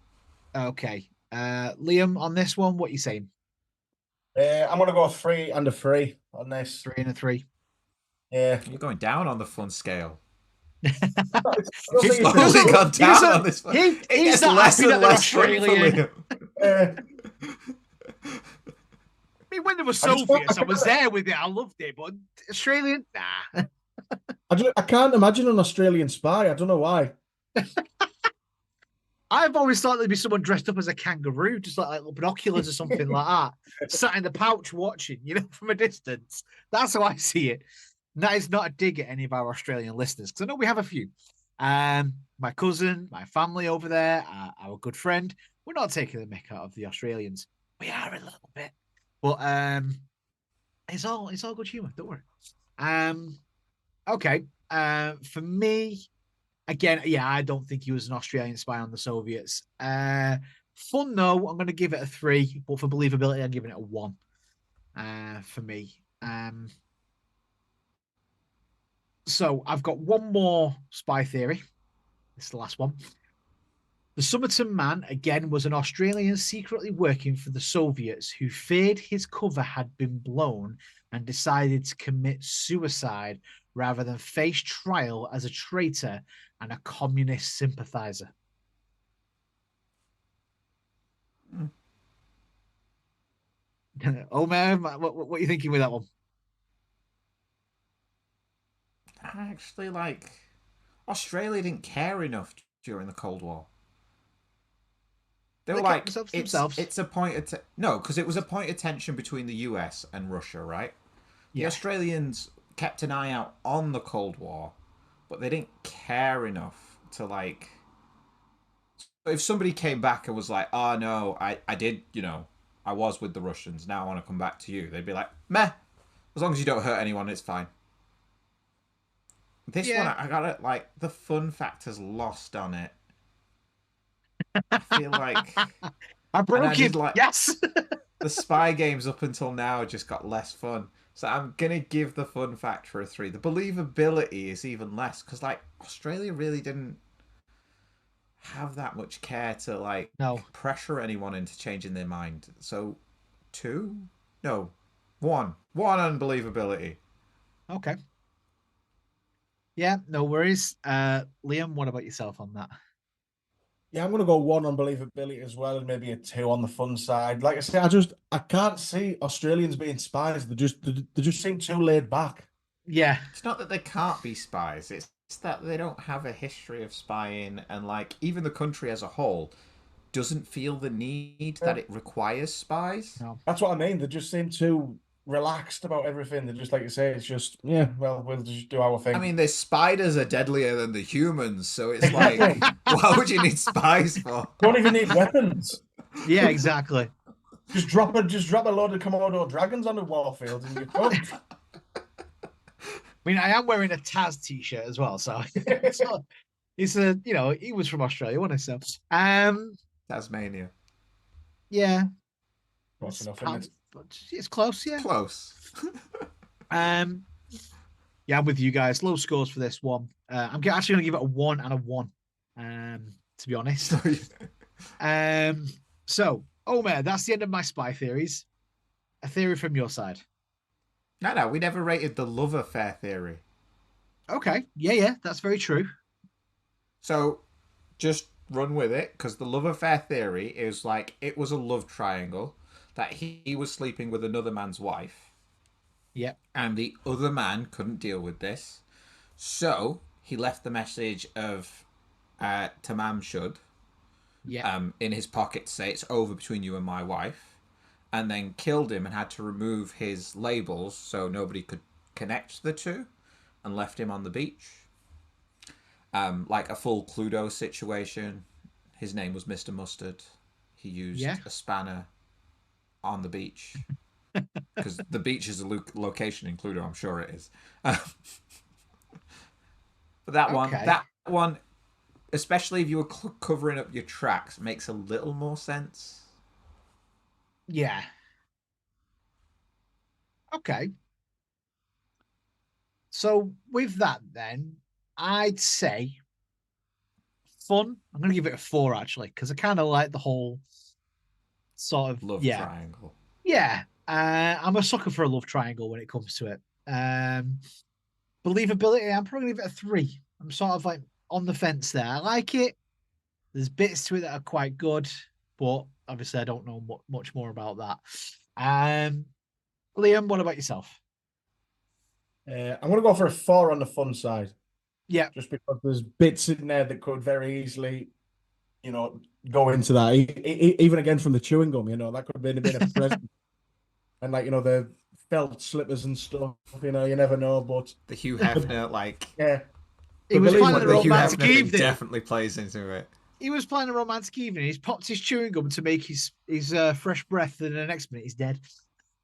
Okay, Liam, on this one, what are you saying? I'm gonna go 3 and a 3 on this. 3 and a 3. Yeah, you're going down on the fun scale. He's slowly gone down on this one. He's not less and less Australian. I mean, when there were Soviets, I was there with it. I loved it, but Australian, nah. I can't imagine an Australian spy. I don't know why. I've always thought there'd be someone dressed up as a kangaroo, just like little binoculars or something like that, sat in the pouch watching, from a distance. That's how I see it. And that is not a dig at any of our Australian listeners, because I know we have a few. My cousin, my family over there, our good friend. We're not taking the mick out of the Australians. We are a little bit, but it's all good humour. Don't worry. Okay. For me, again, yeah, I don't think he was an Australian spy on the Soviets. Fun though, I'm going to give it a 3, but for believability, I'm giving it a 1. For me. So I've got one more spy theory. This is the last one. The Somerton Man, again, was an Australian secretly working for the Soviets who feared his cover had been blown and decided to commit suicide rather than face trial as a traitor and a communist sympathizer. Omer, what are you thinking with that one? Actually, Australia didn't care enough during the Cold War. They were like, it's a point of no, because it was a point of tension between the US and Russia, right? The Australians kept an eye out on the Cold War, but they didn't care enough to if somebody came back and was like, oh no, I did, I was with the Russians, now I want to come back to you, they'd be like, meh, as long as you don't hurt anyone, it's fine. This one, I got it, the fun factor's lost on it. I feel like I broke it. Yes. The spy games up until now just got less fun. So I'm gonna give the fun factor a 3. The believability is even less because Australia really didn't have that much care to pressure anyone into changing their mind. So 2? No. 1. 1 on believability. Okay. Yeah, no worries. Liam, what about yourself on that? Yeah, I'm gonna go 1 on believability as well, and maybe a 2 on the fun side. Like I say, I can't see Australians being spies. They just seem too laid back. Yeah. It's not that they can't be spies, it's that they don't have a history of spying, and like even the country as a whole doesn't feel the need that it requires spies. No. That's what I mean. They just seem too relaxed about everything. They're just like you say, it's just well, we'll just do our thing. I mean, the spiders are deadlier than the humans, so it's like, why would you need spies for? Don't even need weapons. Yeah, exactly. Just drop a load of Komodo dragons on the warfield and you're done. I mean, I am wearing a Taz t-shirt as well, so it's a he was from Australia, wasn't he? So, Tasmania. yeah, Close enough, isn't it? it's close, yeah. Close. Yeah, I'm with you guys. Low scores for this one. I'm actually going to give it a 1 and a 1. To be honest. So, Omer, that's the end of my spy theories. A theory from your side. No, we never rated the love affair theory. Okay, yeah, that's very true. So, just run with it, because the love affair theory is like it was a love triangle that he was sleeping with another man's wife. Yep. And the other man couldn't deal with this. So he left the message of Tamam Shud in his pocket to say it's over between you and my wife. And then killed him and had to remove his labels so nobody could connect the two, and left him on the beach. Like a full Cluedo situation. His name was Mr. Mustard. He used a spanner on the beach. Because the beach is a location in Cluedo, I'm sure it is. But that one, especially if you were covering up your tracks, makes a little more sense. Yeah. Okay. So with that, then I'd say fun. I'm going to give it a 4 actually, because I kind of like the whole sort of love triangle. Yeah. I'm a sucker for a love triangle when it comes to it. Believability, I'm probably going to give it a 3. I'm sort of like on the fence there. I like it. There's bits to it that are quite good, but obviously I don't know much more about that. Liam, what about yourself? I'm going to go for a 4 on the fun side. Yeah. Just because there's bits in there that could very easily, go into that. Even again from the chewing gum, that could have been a bit of present. And the felt slippers and stuff, you never know. But the Hugh Hefner, yeah. He was planning a romantic evening. Definitely plays into it. He was planning a romantic evening. He's popped his chewing gum to make his fresh breath, and the next minute he's dead.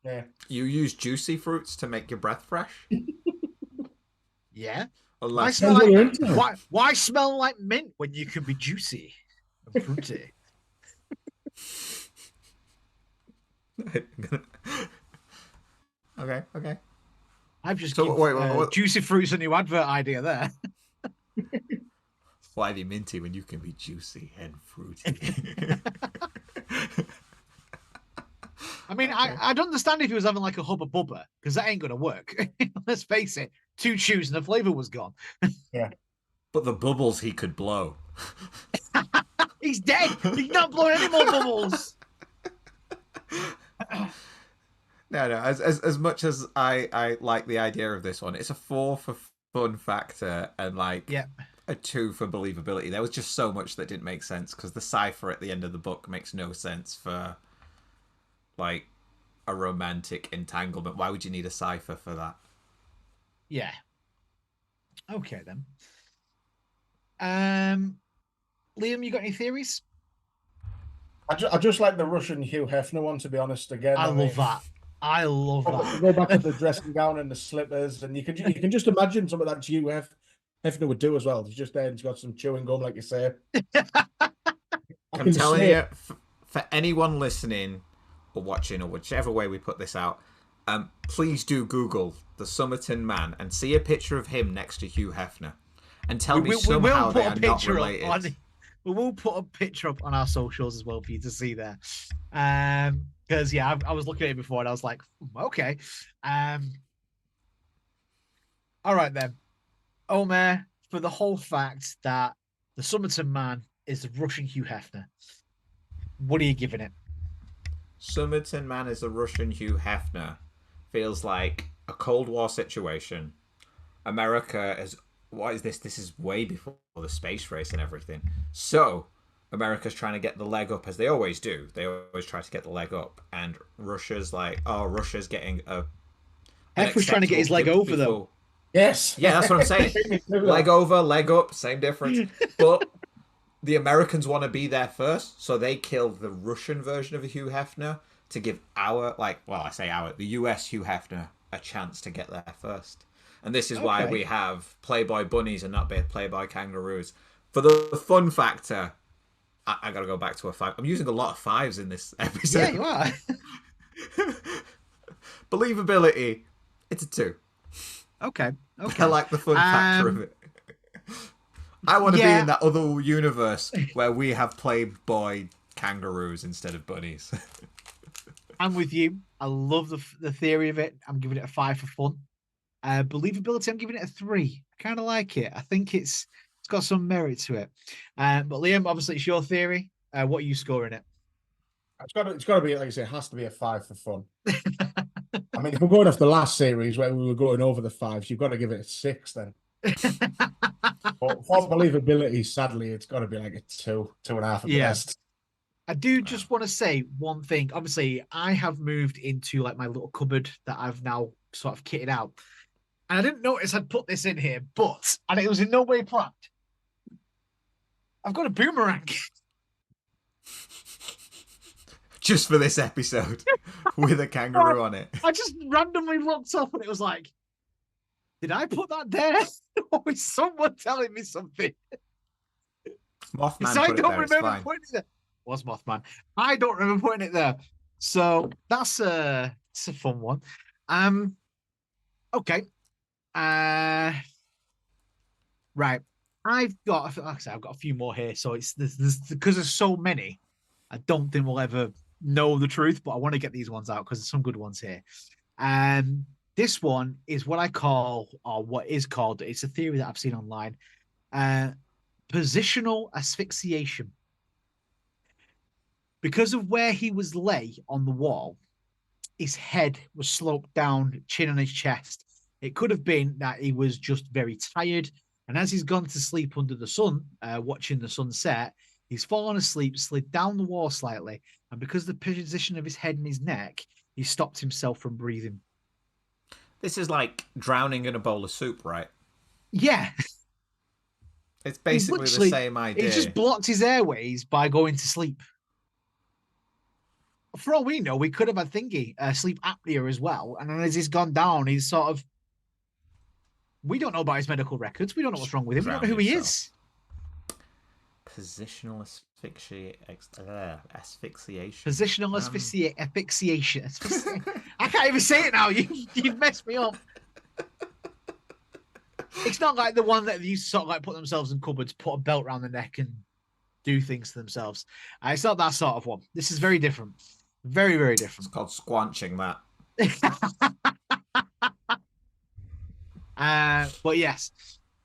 Yeah. You use juicy fruits to make your breath fresh? Yeah. Why smell like mint when you can be juicy and fruity? Okay. I've just given juicy fruits a new advert idea there. Why be minty when you can be juicy and fruity? I mean, I'd understand if he was having like a Hubba Bubba, because that ain't going to work. Let's face it. 2 chews and the flavor was gone. Yeah. But the bubbles he could blow. He's dead. He's not blowing any more bubbles. No. As much as I like the idea of this one, it's a 4 for fun factor and a 2 for believability. There was just so much that didn't make sense because the cipher at the end of the book makes no sense for like a romantic entanglement. Why would you need a cipher for that? Yeah. Okay then. Liam, you got any theories? I just like the Russian Hugh Hefner one, to be honest. Again, I love that. I love that. Go back to the dressing gown and the slippers, and you can just imagine some of that Hugh Hefner would do as well. He's just there and he's got some chewing gum, like you say. I'm telling you, for anyone listening or watching or whichever way we put this out, please do Google the Somerton Man and see a picture of him next to Hugh Hefner and tell me somehow they are not related. We will put a picture up on our socials as well for you to see there. Because I was looking at it before and I was like, okay. All right then. Omer, for the whole fact that the Somerton Man is the Russian Hugh Hefner, what are you giving it? Somerton Man is a Russian Hugh Hefner. Feels like a Cold War situation. America is. What is this? This is way before the space race and everything. So, America's trying to get the leg up, as they always do. They always try to get the leg up. And Russia's like, oh, Russia's getting a. Hef was trying to get his leg over, though. Yes. Yeah, that's what I'm saying. Leg over, leg up, same difference. But the Americans want to be there first, so they kill the Russian version of Hugh Hefner to give the US Hugh Hefner a chance to get there first. And this is why we have Playboy bunnies and not Playboy kangaroos. For the fun factor, I got to go back to a 5. I'm using a lot of 5s in this episode. Yeah, you are. Believability, it's a 2. Okay. I like the fun factor of it. I want to be in that other universe where we have Playboy kangaroos instead of bunnies. I'm with you. I love the theory of it. I'm giving it a 5 for fun. Believability, I'm giving it a 3. I kind of like it. I think it's got some merit to it. But Liam, obviously it's your theory. What are you scoring it? It's got to be, like I say, it has to be a 5 for fun. I mean, if we're going off the last series where we were going over the 5s, you've got to give it a 6 then. But for believability, sadly, it's got to be like a 2.5 at the best. I do just want to say one thing. Obviously, I have moved into like my little cupboard that I've now sort of kitted out. And I didn't notice I'd put this in here, and it was in no way planned. I've got a boomerang. Just for this episode, with a kangaroo on it. I just randomly looked up and it was like, did I put that there? Or is someone telling me something? Mothman I put don't it there, remember putting it there. Was Mothman? I don't remember putting it there. So that's a fun one. Okay. Right. I've got a few more here. So it's because there's so many. I don't think we'll ever know the truth, but I want to get these ones out because there's some good ones here. This one is what I call, or what is called, it's a theory that I've seen online, positional asphyxiation. Because of where he was lay on the wall, his head was sloped down, chin on his chest. It could have been that he was just very tired, and as he's gone to sleep under the sun, watching the sunset, he's fallen asleep, slid down the wall slightly, and because of the position of his head and his neck, he stopped himself from breathing. This is like drowning in a bowl of soup, right? Yeah. It's basically the same idea. He just blocked his airways by going to sleep. For all we know, we could have had sleep apnea as well. And then as he's gone down, he's sort of... We don't know about his medical records. We don't know what's wrong with him. We don't know who he is. Positional asphyxiation. Positional asphyxiation. I can't even say it now. You've messed me up. It's not like the one that used to sort of like put themselves in cupboards, put a belt around the neck and do things to themselves. It's not that sort of one. This is very different. Very, very different. It's called squanching, that. But yes.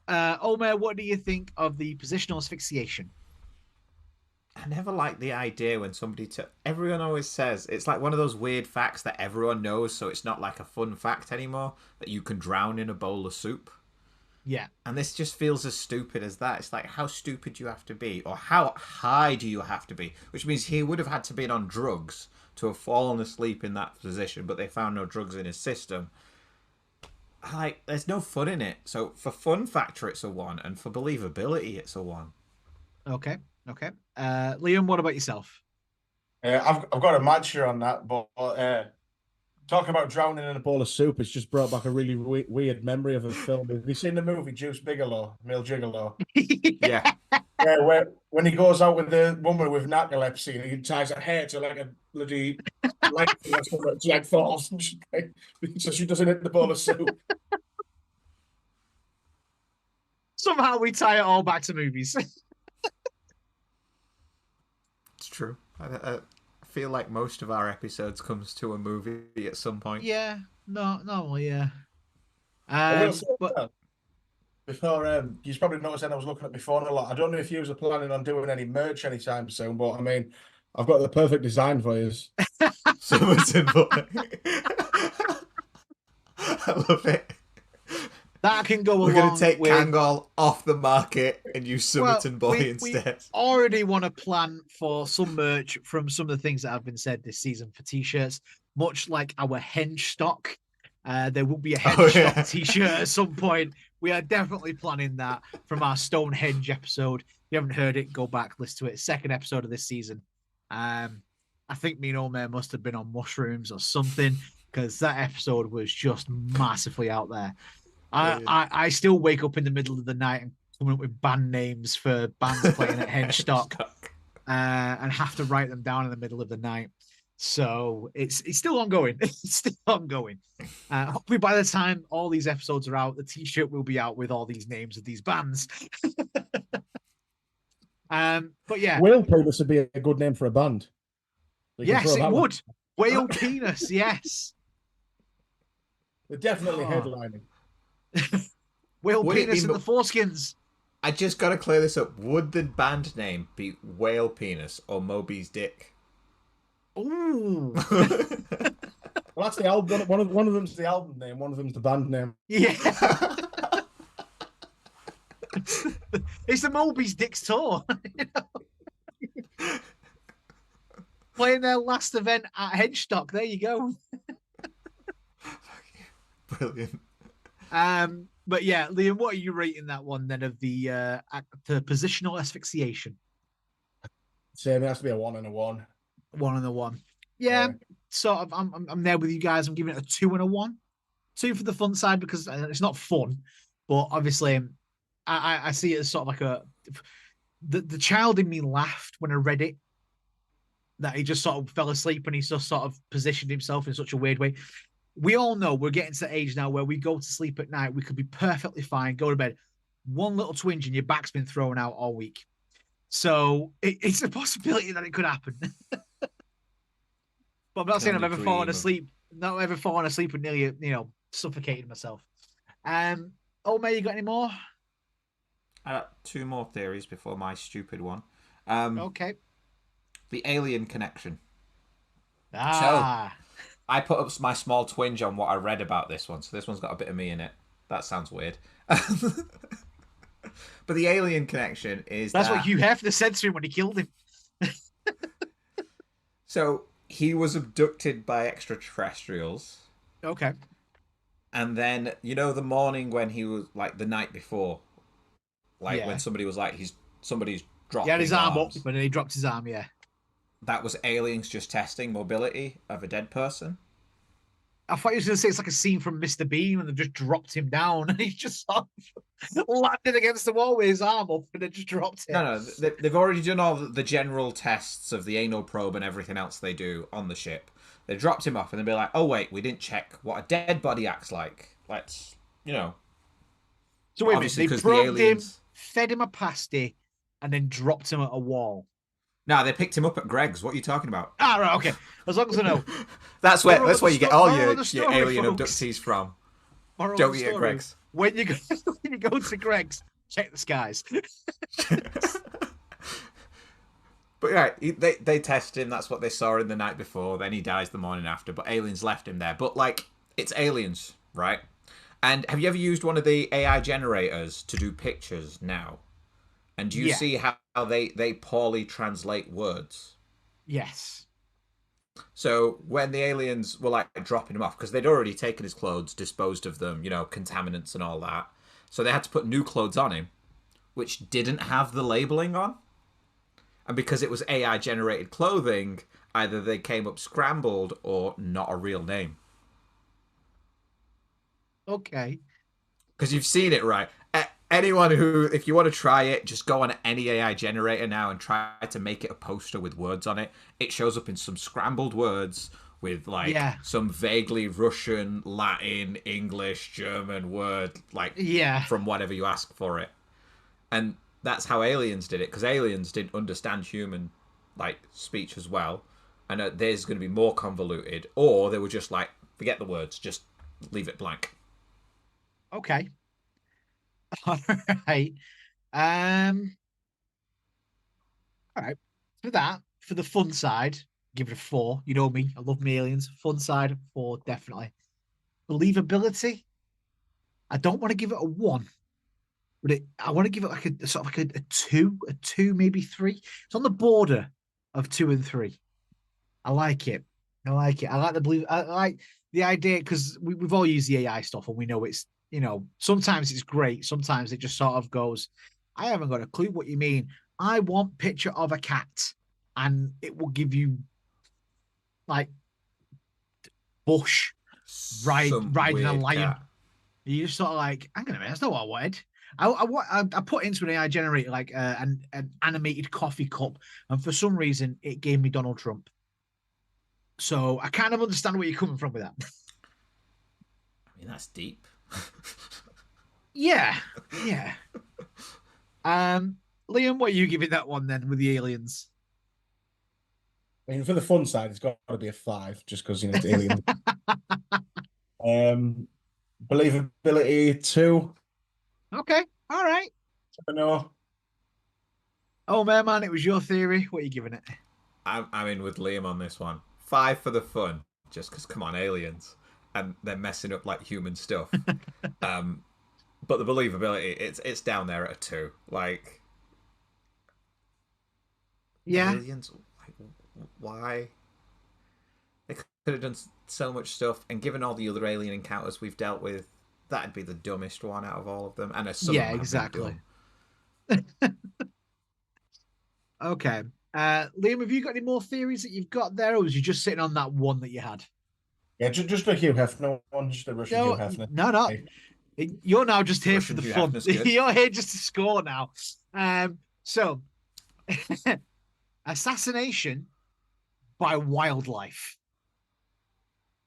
Omer, what do you think of the positional asphyxiation? I never liked the idea when everyone always says it's like one of those weird facts that everyone knows, so it's not like a fun fact anymore, that you can drown in a bowl of soup. Yeah. And this just feels as stupid as that. It's like, how stupid do you have to be? Or how high do you have to be? Which means he would have had to be on drugs to have fallen asleep in that position, but they found no drugs in his system. Like, there's no fun in it. So for fun factor, it's a 1, and for believability, it's a 1. Okay. Liam, what about yourself? I've got a match here on that, but talking about drowning in a bowl of soup, it's just brought back a really weird memory of a film. Have you seen the movie Juice Bigelow, Male Gigolo? Yeah. Yeah, when he goes out with the woman with narcolepsy and he ties her hair to like a bloody light or something, she like falls and so she doesn't hit the bowl of soup. Somehow we tie it all back to movies. It's true. I feel like most of our episodes comes to a movie at some point. Yeah, no, yeah. I will say but before you probably noticed that I was looking at my phone a lot. I don't know if you were planning on doing any merch anytime soon, but I mean, I've got the perfect design for you. Somerton Boy. I love it. That can go We're along going to take with... Kangol off the market and use Somerton Boy we instead. already want to plan for some merch from some of the things that have been said this season for t-shirts, much like our henge stock. There will be a henge stock t-shirt at some point. We are definitely planning that from our Stonehenge episode. If you haven't heard it, go back, listen to it. Second episode of this season. I think me and Omer must have been on mushrooms or something, because that episode was just massively out there. I still wake up in the middle of the night and come up with band names for bands playing at Henstock, and have to write them down in the middle of the night. So it's still ongoing. It's still ongoing. Hopefully by the time all these episodes are out, the t-shirt will be out with all these names of these bands. But yeah, Whale Penis would be a good name for a band. Yes, it would. Whale Penis, yes. They're definitely headlining. Whale Penis and the Foreskins. I just got to clear this up. Would the band name be Whale Penis or Moby's Dick? Ooh. Well, that's the album. One of them's the album name. One of them's the band name. Yeah. It's the Moby's Dick's tour. You know? Playing their last event at Henstock. There you go. Brilliant. But yeah, Liam, what are you rating that one then of the positional asphyxiation? Same. It has to be a 1 and a 1. 1 and a 1. Yeah. Sort of. I'm there with you guys. I'm giving it a 2 and a 1. 2 for the fun side because it's not fun, but obviously, I see it as sort of like the child in me laughed when I read it. That he just sort of fell asleep and he just sort of positioned himself in such a weird way. We all know we're getting to the age now where we go to sleep at night. We could be perfectly fine, go to bed. One little twinge and your back's been thrown out all week. So it's a possibility that it could happen. But I'm not saying I've ever fallen asleep. Not ever fallen asleep and nearly, suffocated myself. May you got any more? I got 2 more theories before my stupid one. Okay. The alien connection. So, I put up my small twinge on what I read about this one, so this one's got a bit of me in it. That sounds weird. But the alien connection is that's what Hugh Hefner said to him when he killed him. So he was abducted by extraterrestrials. Okay. And then, the morning when he was, like, the night before, when somebody was like, somebody's dropped he had his arm arms. up, but then he dropped his arm, yeah. That was aliens just testing mobility of a dead person. I thought you were going to say it's like a scene from Mr. Bean when they just dropped him down and he just sort of landed against the wall with his arm up and then just dropped him. No, they've already done all the general tests of the anal probe and everything else they do on the ship. They dropped him off and they'd be like, oh, wait, we didn't check what a dead body acts like. Let's, So wait a minute, they probed him, fed him a pasty, and then dropped him at a wall. No, they picked him up at Greg's. What are you talking about? Ah, right, okay. As long as I know. That's where you get all your alien folks. abductees from. Don't eat at Greg's. When you go to Greg's, check the skies. But right, they test him. That's what they saw in the night before. Then he dies the morning after. But aliens left him there. But it's aliens, right? And have you ever used one of the AI generators to do pictures now? And do you see how they poorly translate words? Yes. So when the aliens were dropping him off, because they'd already taken his clothes, disposed of them, contaminants and all that. So they had to put new clothes on him, which didn't have the labeling on. And because it was AI generated clothing, either they came up scrambled or not a real name. Okay. Because you've seen it, right? Anyone who, if you want to try it, just go on any AI generator now and try to make it a poster with words on it. It shows up in some scrambled words with some vaguely Russian, Latin, English, German word, from whatever you ask for it. And that's how aliens did it, because aliens didn't understand human speech as well. And theirs is going to be more convoluted, or they were just forget the words, just leave it blank. Okay. All right. Um. All right. For that, for the fun side, give it a 4. You know me. I love me aliens. Fun side, 4, definitely. Believability, I don't want to give it a 1, but I want to give it like a sort of like a 2, maybe 3. It's on the border of 2 and 3. I like it. I like it. I like the believe. I like the idea because we've all used the AI stuff and we know it's, sometimes it's great. Sometimes it just sort of goes, I haven't got a clue what you mean. I want picture of a cat, and it will give you like bush Some riding a weird lion. cat. You just sort of like, hang on a minute, that's not what I wanted. I put into an AI generator like an animated coffee cup, and for some reason it gave me Donald Trump. So I kind of understand where you're coming from with that. I mean, that's deep. Yeah, yeah. Liam, what are you giving that one then with the aliens? I mean, for the fun side, it's got to be a 5, just because it's alien. Believability 2. Okay, all right. I know. Oh man, it was your theory. What are you giving it? I'm in with Liam on this one. 5 for the fun, just because, come on, aliens. And they're messing up like human stuff. But the believability, it's down there at a 2. Like, Yeah. aliens, why? They could have done so much stuff, and given all the other alien encounters we've dealt with, that'd be the dumbest one out of all of them. And some of them have been Exactly. Okay. Liam, have you got any more theories that you've got there, or was you just sitting on that one that you had? Yeah, just like Hugh Hefner one, just a Russian Hugh Hefner. No. You're now just here Russian for the Hugh fun. Hefner's good. You're here just to score now. So assassination by wildlife.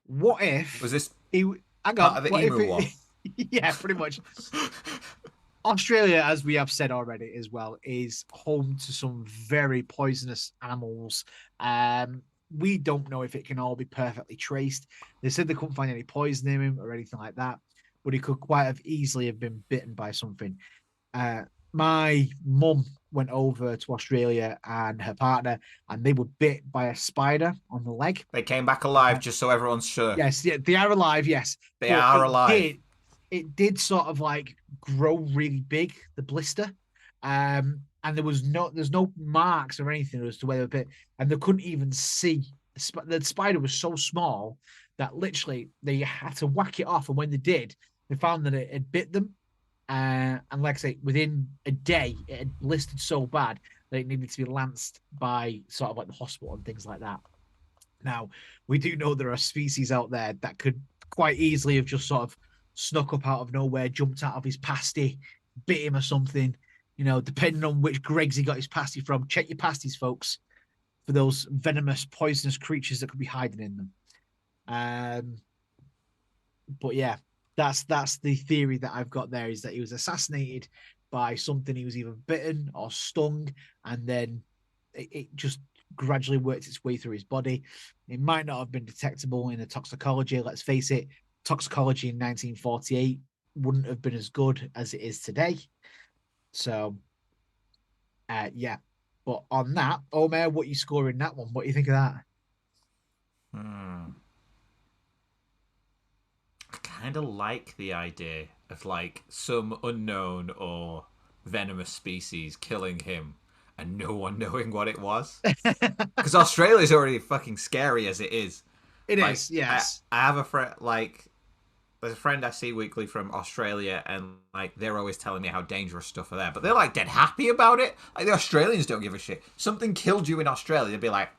What if Was this hang part on? of the What if emu one? Yeah, pretty much. Australia, as we have said already as well, is home to some very poisonous animals. We don't know if it can all be perfectly traced. They said they couldn't find any poison in him or anything like that, but he could quite have easily have been bitten by something. My mum went over to Australia and her partner, and they were bit by a spider on the leg. They came back alive, just so everyone's sure. Yes, yeah, they are alive. Yes, They but are alive. It did sort of like grow really big, the blister, and there's no marks or anything as to whether bit, and they couldn't even see. The spider was so small that literally they had to whack it off, and when they did, they found that it had bit them. And like I say, within a day, it had blistered so bad that it needed to be lanced by sort of like the hospital and things like that. Now, we do know there are species out there that could quite easily have just sort of snuck up out of nowhere, jumped out of his pasty, bit him or something. Depending on which Greg's he got his pasty from. Check your pasties, folks, for those venomous, poisonous creatures that could be hiding in them. But yeah, that's the theory that I've got there, is that he was assassinated by something he was either bitten or stung, and then it just gradually worked its way through his body. It might not have been detectable in the toxicology. Let's face it, toxicology in 1948 wouldn't have been as good as it is today. So, yeah. But on that, Omer, what are you scoring that one? What do you think of that? I kind of like the idea of like some unknown or venomous species killing him and no one knowing what it was. Because Australia's already fucking scary as it is. It is, yes. I have a friend, there's a friend I see weekly from Australia, and like they're always telling me how dangerous stuff are there, but they're like dead happy about it. Like the Australians don't give a shit. Something killed you in Australia, they'd be like,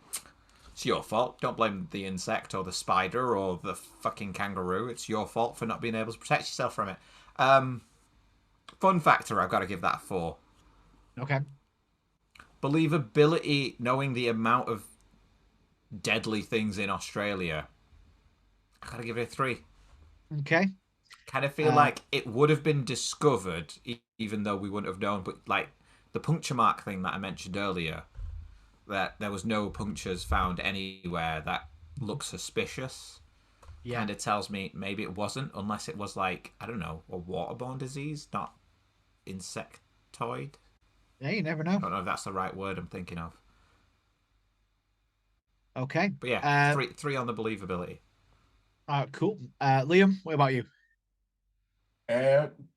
it's your fault. Don't blame the insect or the spider or the fucking kangaroo. It's your fault for not being able to protect yourself from it. Fun factor, I've got to give that a 4. Okay. Believability, knowing the amount of deadly things in Australia, I gotta give it a 3. Okay. Kind of feel like it would have been discovered even though we wouldn't have known, but like the puncture mark thing that I mentioned earlier, that there was no punctures found anywhere that looked suspicious, kind of tells me maybe it wasn't, unless it was like, I don't know, a waterborne disease, not insectoid. Yeah, you never know. I don't know if that's the right word I'm thinking of. Okay. But yeah, three on the believability. Cool. Liam, what about you?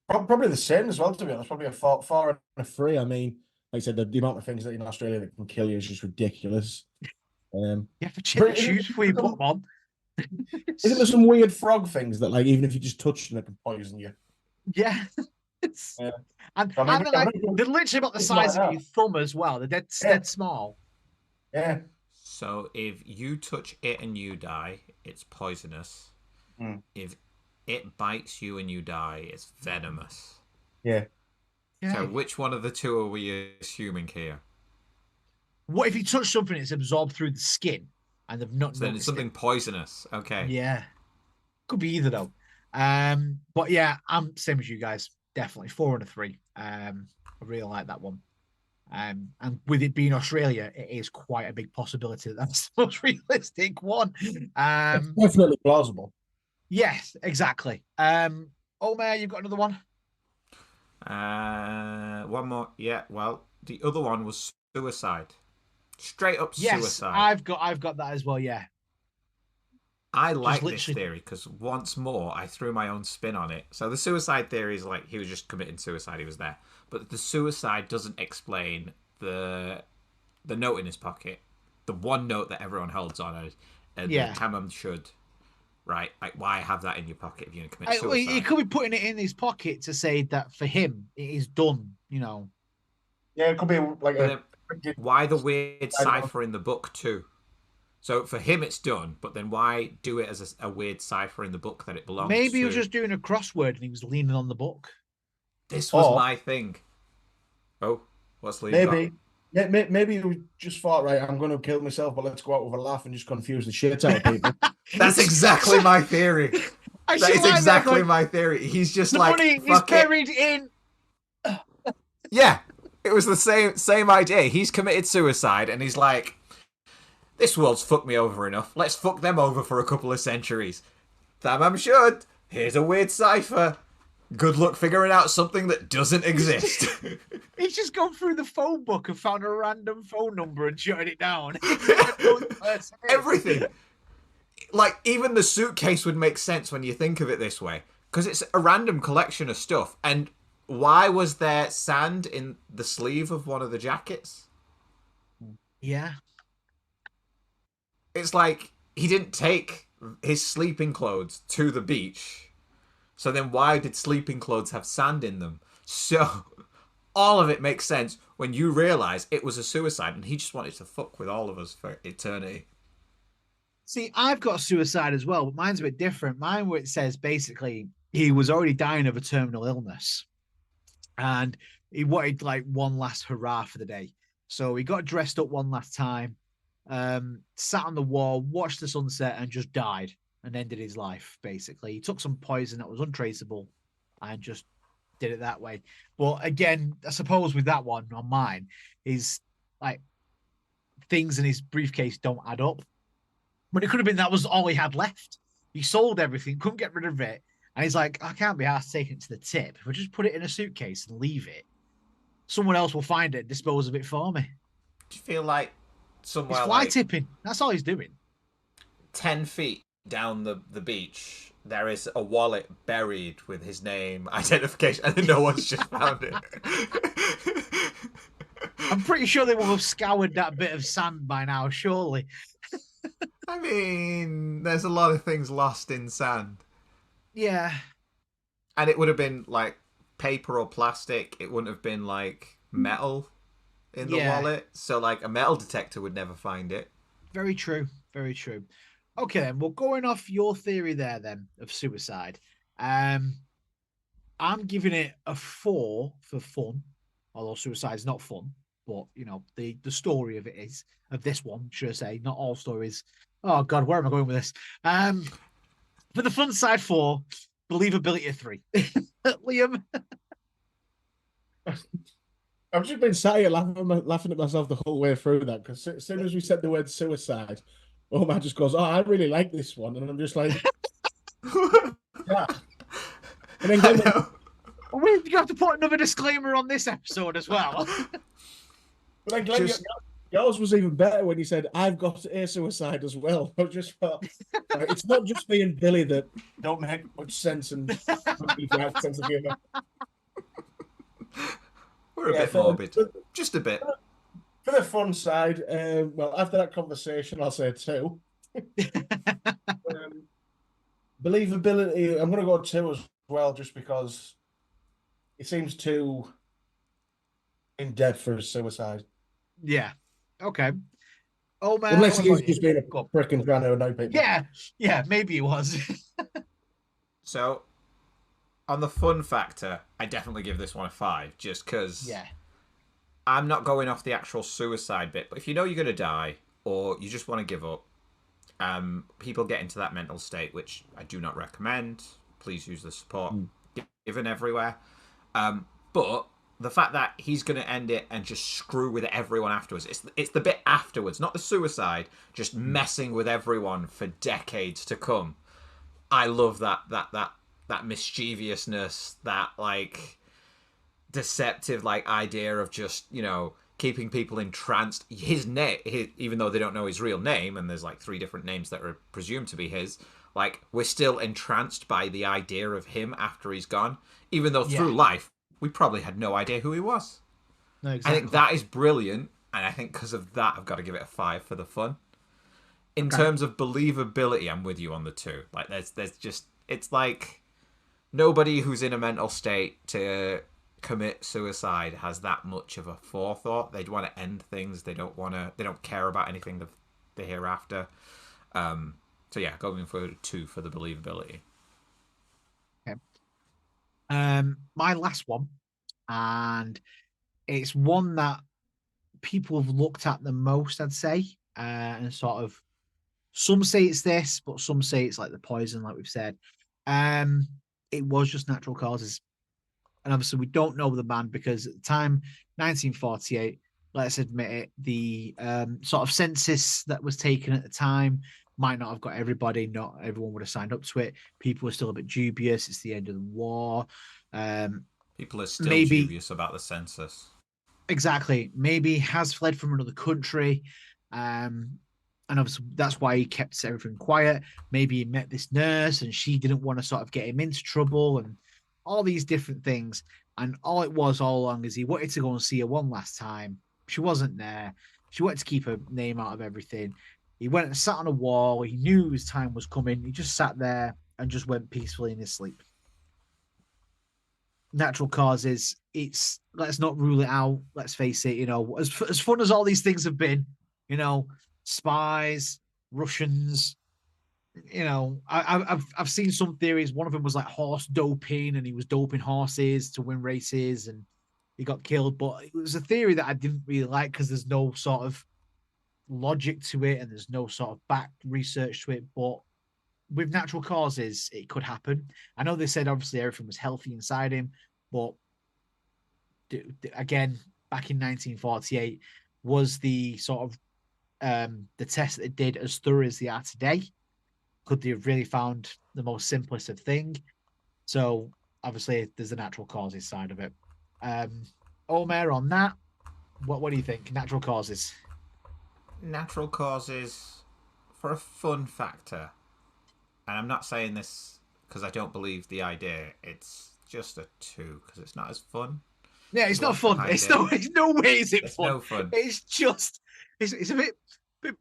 Probably the same as well, to be honest. Probably a four and a 3. I mean, like I said, the amount of things that in Australia that can kill you is just ridiculous. You have to check the shoes before you put them on. Isn't there some weird frog things that, like, even if you just touch them, it can poison you? Yeah. Yeah. And I mean, they're literally about the size of your thumb as well. They're dead small. Yeah. So if you touch it and you die, it's poisonous. If it bites you and you die, it's venomous. Yeah. So which one of the two are we assuming here? What if you touch something, it's absorbed through the skin, and they've not? So then it's something poisonous. Okay. Yeah. Could be either though. But yeah, I'm same as you guys. Definitely 4 and a 3. I really like that one. And with it being Australia, it is quite a big possibility that that's the most realistic one. It's definitely plausible. Yes, exactly. Omer, you've got another one? One more. Yeah, well, the other one was suicide. Straight up suicide. I've got that as well, yeah. I like this theory because once more I threw my own spin on it. So the suicide theory is like he was just committing suicide, he was there. But the suicide doesn't explain the note in his pocket. The one note that everyone holds on the Tamam Shud. Right? like why have that in your pocket if you're going to commit suicide? He could be putting it in his pocket to say that for him it is done, you know. Yeah, it could be like why the weird cipher in the book too? So for him it's done, but then why do it as a weird cipher in the book that it belongs to? Maybe he was just doing a crossword and he was leaning on the book. This was my thing. Oh, what's Liam got? Maybe you just thought, right, I'm going to kill myself, but let's go out with a laugh and just confuse the shit out of people. That's exactly my theory. That is exactly my theory. He's just the like, money is buried in. Yeah, it was the same idea. He's committed suicide, and he's like, this world's fucked me over enough. Let's fuck them over for a couple of centuries. Tamam Shud. Here's a weird cipher. Good luck figuring out something that doesn't exist. He's just gone through the phone book and found a random phone number and jotted it down. Everything. Like, even the suitcase would make sense when you think of it this way. Because it's a random collection of stuff. And why was there sand in the sleeve of one of the jackets? Yeah. It's like he didn't take his sleeping clothes to the beach. So then why did sleeping clothes have sand in them? So all of it makes sense when you realise it was a suicide and he just wanted to fuck with all of us for eternity. See, I've got suicide as well, but mine's a bit different. Mine where it says basically he was already dying of a terminal illness and he wanted like one last hurrah for the day. So he got dressed up one last time. Sat on the wall, watched the sunset, and just died and ended his life. Basically, he took some poison that was untraceable and just did it that way. But again, I suppose with that one on mine is like things in his briefcase don't add up. But it could have been that was all he had left. He sold everything, couldn't get rid of it, and he's like, I can't be asked to take it to the tip. If I just put it in a suitcase and leave it, someone else will find it and dispose of it for me. Do you feel like somewhere he's fly tipping? That's all he's doing. 10 feet down the beach, there is a wallet buried with his name, identification, and then no one's just found it. I'm pretty sure they will have scoured that bit of sand by now, surely. I mean, there's a lot of things lost in sand. Yeah. And it would have been like paper or plastic. It wouldn't have been like metal in the wallet. So like a metal detector would never find it. Very true. Very true. Okay, then. Well, going off your theory there then of suicide, I'm giving it a 4 for fun, although suicide's not fun. But, you know, the story of it is, of this one, should I say, not all stories. Oh, God, where am I going with this? For the fun side 4, believability 3. Liam? I've just been sat here laughing at myself the whole way through that, because as soon as we said the word suicide, Omar just goes, oh, I really like this one. And I'm just like, yeah. And then you have to put another disclaimer on this episode as well. But then, Glenn, yours was even better when you said, "I've got a suicide as well." I just thought, it's not just me and Billy that don't make much sense and have sense of humor. We're a bit morbid, just a bit. For the fun side, well, after that conversation, I'll say 2. Believability, I'm going to go 2 as well, just because it seems too in depth for a suicide. Yeah. Okay. Oh man. Unless he's just being a prick and trying to annoy people. Yeah, maybe he was. So, on the fun factor, I definitely give this one a 5, just because I'm not going off the actual suicide bit, but if you know you're going to die, or you just want to give up, people get into that mental state, which I do not recommend. Please use the support given everywhere. But the fact that he's going to end it and just screw with everyone afterwards. It's the bit afterwards, not the suicide, just messing with everyone for decades to come. I love that mischievousness, that like deceptive like idea of just, you know, keeping people entranced. His name, even though they don't know his real name, and there's like 3 different names that are presumed to be his, like we're still entranced by the idea of him after he's gone, even though through life we probably had no idea who he was. No, exactly. I think that is brilliant, and I think because of that, I've got to give it a 5 for the fun. In terms of believability, I'm with you on the 2. Like, there's just, it's like nobody who's in a mental state to commit suicide has that much of a forethought. They'd want to end things. They don't care about anything the hereafter. So yeah, going for 2 for the believability. Okay. My last one, and it's one that people have looked at the most, I'd say, and sort of some say it's this, but some say it's like the poison, like we've said. It was just natural causes, and obviously we don't know the man because at the time, 1948. Let's admit it, the sort of census that was taken at the time might not have got everybody. Not everyone would have signed up to it. People are still a bit dubious. It's the end of the war. People are still dubious about the census. Exactly. Maybe has fled from another country. And obviously that's why he kept everything quiet. Maybe he met this nurse and she didn't want to sort of get him into trouble and all these different things. And all it was all along is he wanted to go and see her one last time. She wasn't there. She wanted to keep her name out of everything. He went and sat on a wall. He knew his time was coming. He just sat there and just went peacefully in his sleep. Natural causes. Let's not rule it out. Let's face it. You know, as fun as all these things have been, you know, spies, Russians. You know, I've seen some theories. One of them was like horse doping, and he was doping horses to win races, and he got killed. But it was a theory that I didn't really like because there's no sort of logic to it, and there's no sort of back research to it. But with natural causes, it could happen. I know they said obviously everything was healthy inside him, but again, back in 1948, was the sort of the test that they did as thorough as they are today? Could they have really found the most simplest of thing? So obviously there's the natural causes side of it. Omer, on that, what do you think? Natural causes. Natural causes for a fun factor. And I'm not saying this because I don't believe the idea. It's just a 2 because it's not as fun. Yeah, it's not fun. It's no way is it fun. No fun. It's just it's a bit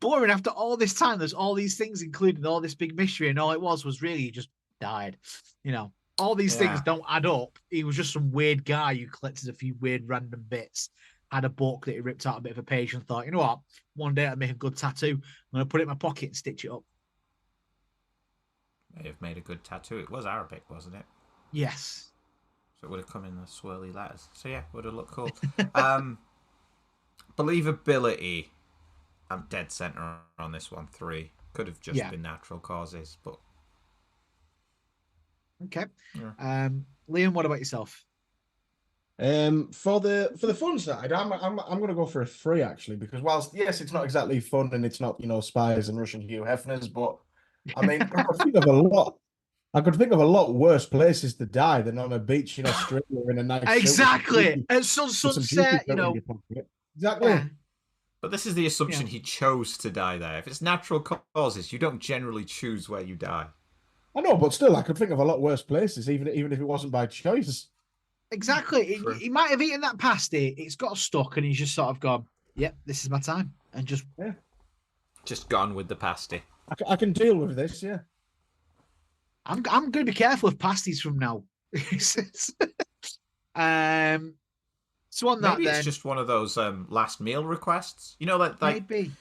boring after all this time. There's all these things included, all this big mystery, and all it was really he just died. You know, all these things don't add up. He was just some weird guy who collected a few weird random bits, had a book that he ripped out a bit of a page and thought, you know what, one day I'll make a good tattoo. I'm gonna put it in my pocket and stitch it up. May have made a good tattoo. It was Arabic, wasn't it? Yes. So it would have come in the swirly letters. So yeah, would have looked cool. Believability. I'm dead center on this one. 3. Could have just been natural causes, but okay. Yeah. Liam, what about yourself? For the fun side, I'm going to go for a 3 actually, because whilst yes, it's not exactly fun and it's not, you know, spies and Russian Hugh Hefners, but I mean, I think of a lot. I could think of a lot worse places to die than on a beach in Australia in a nice suit Exactly. At with some sunset, beauty you in know. your pocket. Exactly. Yeah. But this is the assumption Yeah. he chose to die there. If it's natural causes, you don't generally choose where you die. I know, but still, I could think of a lot worse places, even if it wasn't by choice. Exactly. True. He might have eaten that pasty. It's got stuck, and he's just sort of gone, "Yep, this is my time," and just Just gone with the pasty. I can deal with this. Yeah. I'm going to be careful with pasties from now. So on that, Maybe then it's just one of those last meal requests. You know, like maybe.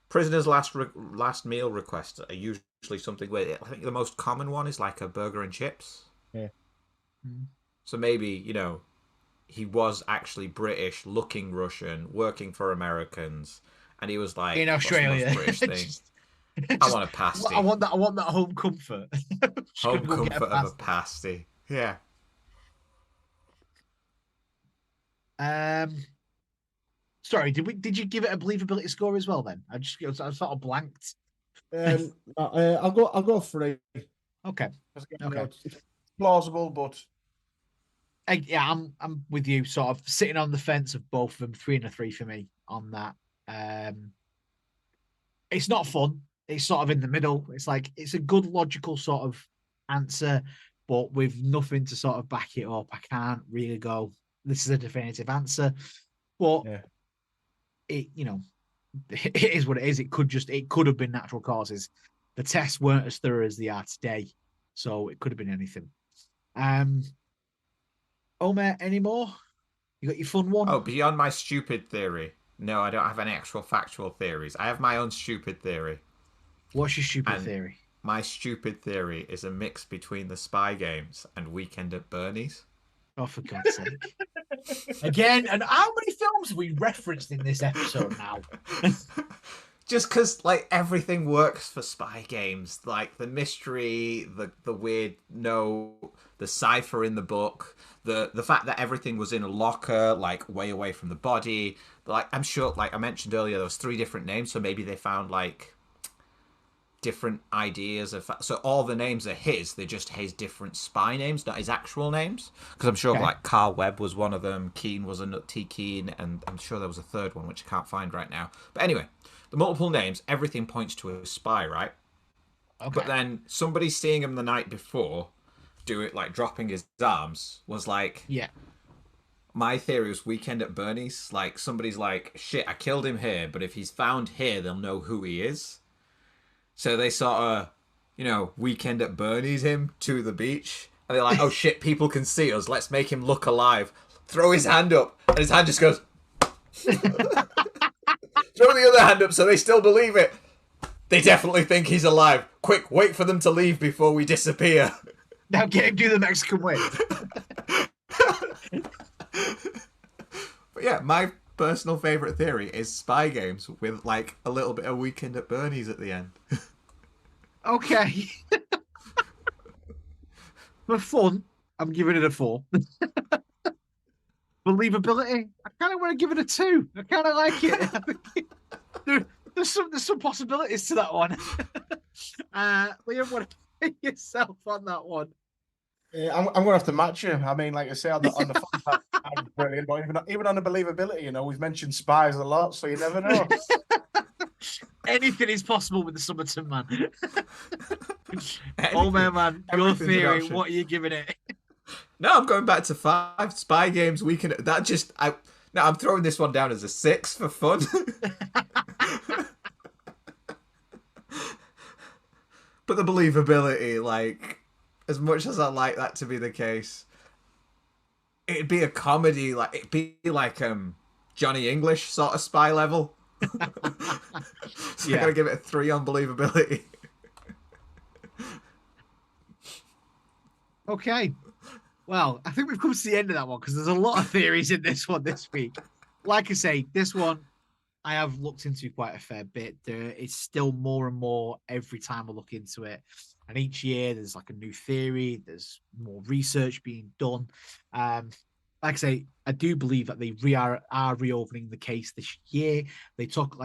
prisoners' last meal requests are usually something where I think the most common one is like a burger and chips. Yeah. So maybe, you know, he was actually British, looking Russian, working for Americans, and he was like In "What's the Australia. most British thing? I want a pasty. I want that home comfort. Just Home gonna go get comfort of a pasty. Yeah. Sorry, did you give it a believability score as well? Then I sort of blanked. I'll go 3. Okay. Okay. It's plausible, but Yeah, I'm with you. Sort of sitting on the fence of both of them. 3 and a 3 for me on that. It's not fun. It's sort of in the middle. It's like it's a good logical sort of answer, but with nothing to sort of back it up. I can't really go, this is a definitive answer. But it, you know, it is what it is. It could have been natural causes. The tests weren't as thorough as they are today, so it could have been anything. Omer, any more? You got your fun one? Oh, beyond my stupid theory. No, I don't have any actual factual theories. I have my own stupid theory. What's your stupid theory? My stupid theory is a mix between the Spy Games and Weekend at Bernie's. Oh, for God's sake. Again, and how many films have we referenced in this episode now? Just because, like, everything works for Spy Games. Like, the mystery, the weird the cipher in the book, the fact that everything was in a locker, like, way away from the body. Like, I'm sure, like I mentioned earlier, there was 3 different names, so maybe they found, like, different ideas of... So all the names are his, they're just his different spy names, not his actual names. Because I'm sure, like, Carl Webb was one of them, Keane was a T. Keane, and I'm sure there was a third one, which I can't find right now. But anyway, the multiple names, everything points to a spy, right? Okay. But then somebody seeing him the night before do it, like, dropping his arms, was like... Yeah. My theory was Weekend at Bernie's. Like, somebody's like, shit, I killed him here, but if he's found here, they'll know who he is. So they sort of, you know, Weekend at Bernie's him to the beach. And they're like, oh shit, people can see us. Let's make him look alive. Throw his hand up. And his hand just goes... Throw the other hand up so they still believe it. They definitely think he's alive. Quick, wait for them to leave before we disappear. Now get him do the Mexican way. But yeah, my personal favourite theory is Spy Games with, like, a little bit of Weekend at Bernie's at the end. Okay. For fun, I'm giving it a 4. Believability, I kind of want to give it a 2. I kind of like it. There's some possibilities to that one. Liam, what do you think yourself on that one? I'm going to have to match you. I mean, like I say, on the fun part, I'm brilliant, but even on the believability, you know, we've mentioned spies a lot, so you never know. Anything is possible with the Somerton Man. Oh man, your theory, what are you giving it? No, I'm going back to 5. Spy Games, Weekend. I'm throwing this one down as a 6 for fun. But the believability, like, as much as I like that to be the case, it'd be a comedy, like, it'd be like Johnny English sort of spy level. So I gotta give it a 3 on believability. Okay. Well, I think we've come to the end of that one because there's a lot of theories in this one this week. Like I say, this one I have looked into quite a fair bit. It's still more and more every time I look into it. And each year there's like a new theory. There's more research being done. Like I say, I do believe that they are reopening the case this year. They took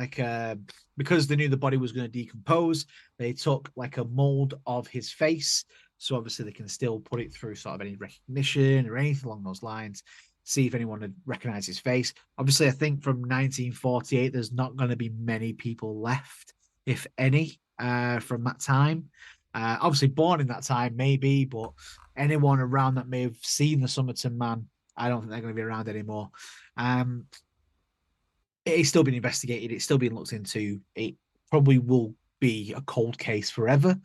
because they knew the body was going to decompose, they took like a mold of his face So obviously they can still put it through sort of any recognition or anything along those lines, see if anyone would recognize his face. Obviously, I think from 1948, there's not going to be many people left, if any, from that time. Obviously born in that time, maybe, but anyone around that may have seen the Somerton Man, I don't think they're going to be around anymore. It's still being investigated. It's still being looked into. It probably will be a cold case forever.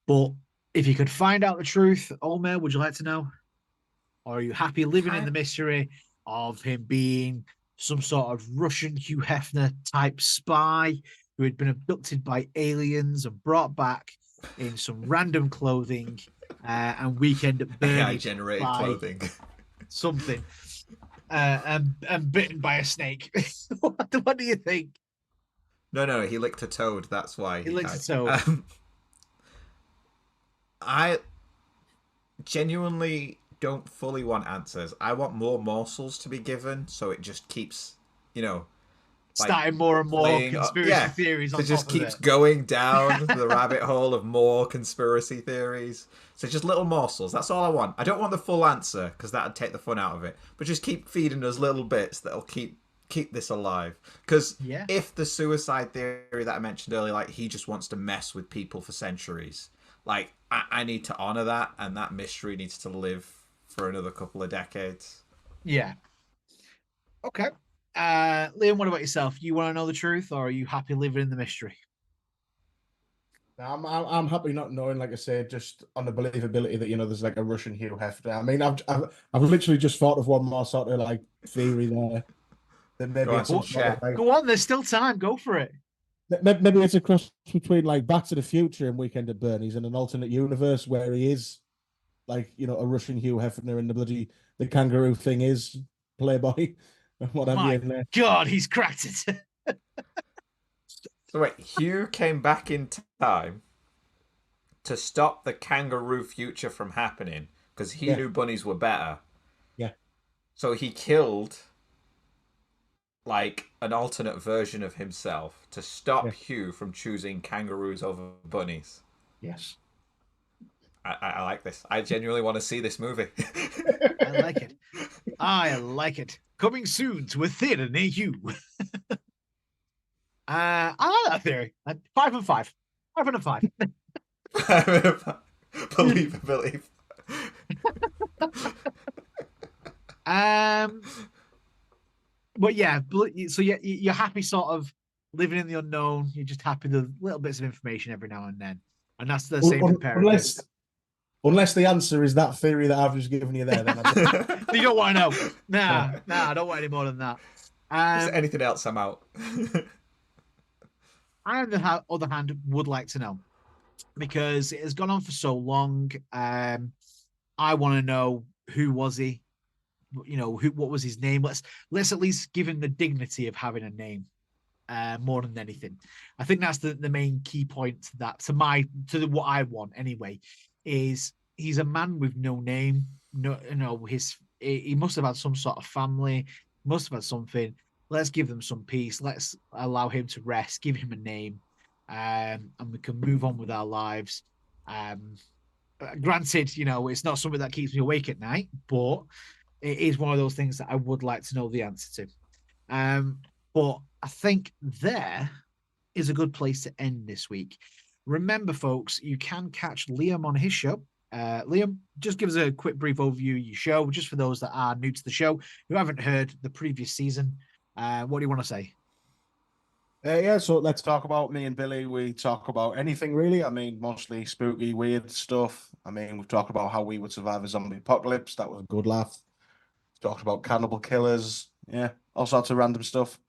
But if you could find out the truth, Omer, would you like to know? Or are you happy living in the mystery of him being some sort of Russian Hugh Hefner type spy who had been abducted by aliens and brought back in some random clothing and weekend at Bernie's AI-generated clothing. Something. And bitten by a snake. What do you think? No, he licked a toad. That's why he licked a toad. I genuinely don't fully want answers. I want more morsels to be given, so it just keeps, starting more and more conspiracy theories. It just keeps going down the rabbit hole of more conspiracy theories. So just little morsels. That's all I want. I don't want the full answer because that'd take the fun out of it. But just keep feeding us little bits that'll keep this alive. Because if the suicide theory that I mentioned earlier, like he just wants to mess with people for centuries, like I need to honor that, and that mystery needs to live for another couple of decades. Yeah. Okay. Liam, what about yourself? You want to know the truth, or are you happy living in the mystery? I'm happy not knowing, like I said, just on the believability that there's like a Russian Hugh Hefner. I mean, I've literally just thought of one more sort of like theory there. That maybe go on, there's still time. Go for it. Maybe it's a cross between like Back to the Future and Weekend at Bernie's and an alternate universe where he is like a Russian Hugh Hefner and the kangaroo thing is Playboy. My God, he's cracked it. So wait, Hugh came back in time to stop the kangaroo future from happening because he knew bunnies were better. Yeah. So he killed like an alternate version of himself to stop Hugh from choosing kangaroos over bunnies. Yes. I like this. I genuinely want to see this movie. I like it. I like it. Coming soon to a theatre near you. I like that theory. 5 and 5. 5 and a 5. Believe. But yeah, so you're happy sort of living in the unknown. You're just happy with little bits of information every now and then. And that's the same with parents. Unless the answer is that theory that I've just given you there, then you don't want to know. Nah, I don't want any more than that. Anything else, I'm out. I, on the other hand, would like to know because it has gone on for so long. I want to know who was he? What was his name? Let's at least give him the dignity of having a name. More than anything, I think that's the main key point to that. To what I want anyway. Is he's a man with no name. He must have had some sort of family, must have had something. Let's give them some peace. Let's allow him to rest, give him a name, and we can move on with our lives. Granted, it's not something that keeps me awake at night, but it is one of those things that I would like to know the answer to. But I think there is a good place to end this week. Remember, folks, you can catch Liam on his show. Liam, just give us a quick brief overview of your show, just for those that are new to the show, who haven't heard the previous season. What do you want to say? So let's talk about me and Billy. We talk about anything, really. I mean, mostly spooky, weird stuff. I mean, we've talked about how we would survive a zombie apocalypse. That was a good laugh. We've talked about cannibal killers. Yeah, all sorts of random stuff.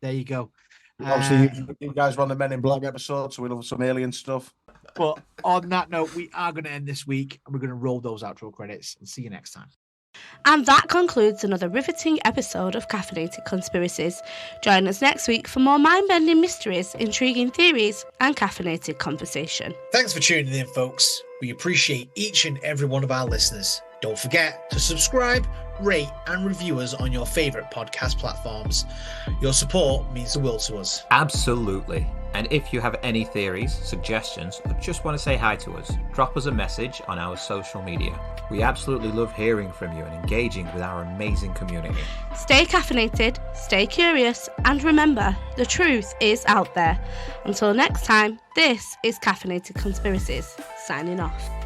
There you go. Obviously, you guys run the Men in Black episode, so we love some alien stuff. But on that note, we are going to end this week, and we're going to roll those outro credits, and see you next time. And that concludes another riveting episode of Caffeinated Conspiracies. Join us next week for more mind-bending mysteries, intriguing theories, and caffeinated conversation. Thanks for tuning in, folks. We appreciate each and every one of our listeners. Don't forget to subscribe, rate, and review us on your favourite podcast platforms. Your support means the world to us. Absolutely. And if you have any theories, suggestions, or just want to say hi to us, drop us a message on our social media. We absolutely love hearing from you and engaging with our amazing community. Stay caffeinated, stay curious, and remember, the truth is out there. Until next time, this is Caffeinated Conspiracies, signing off.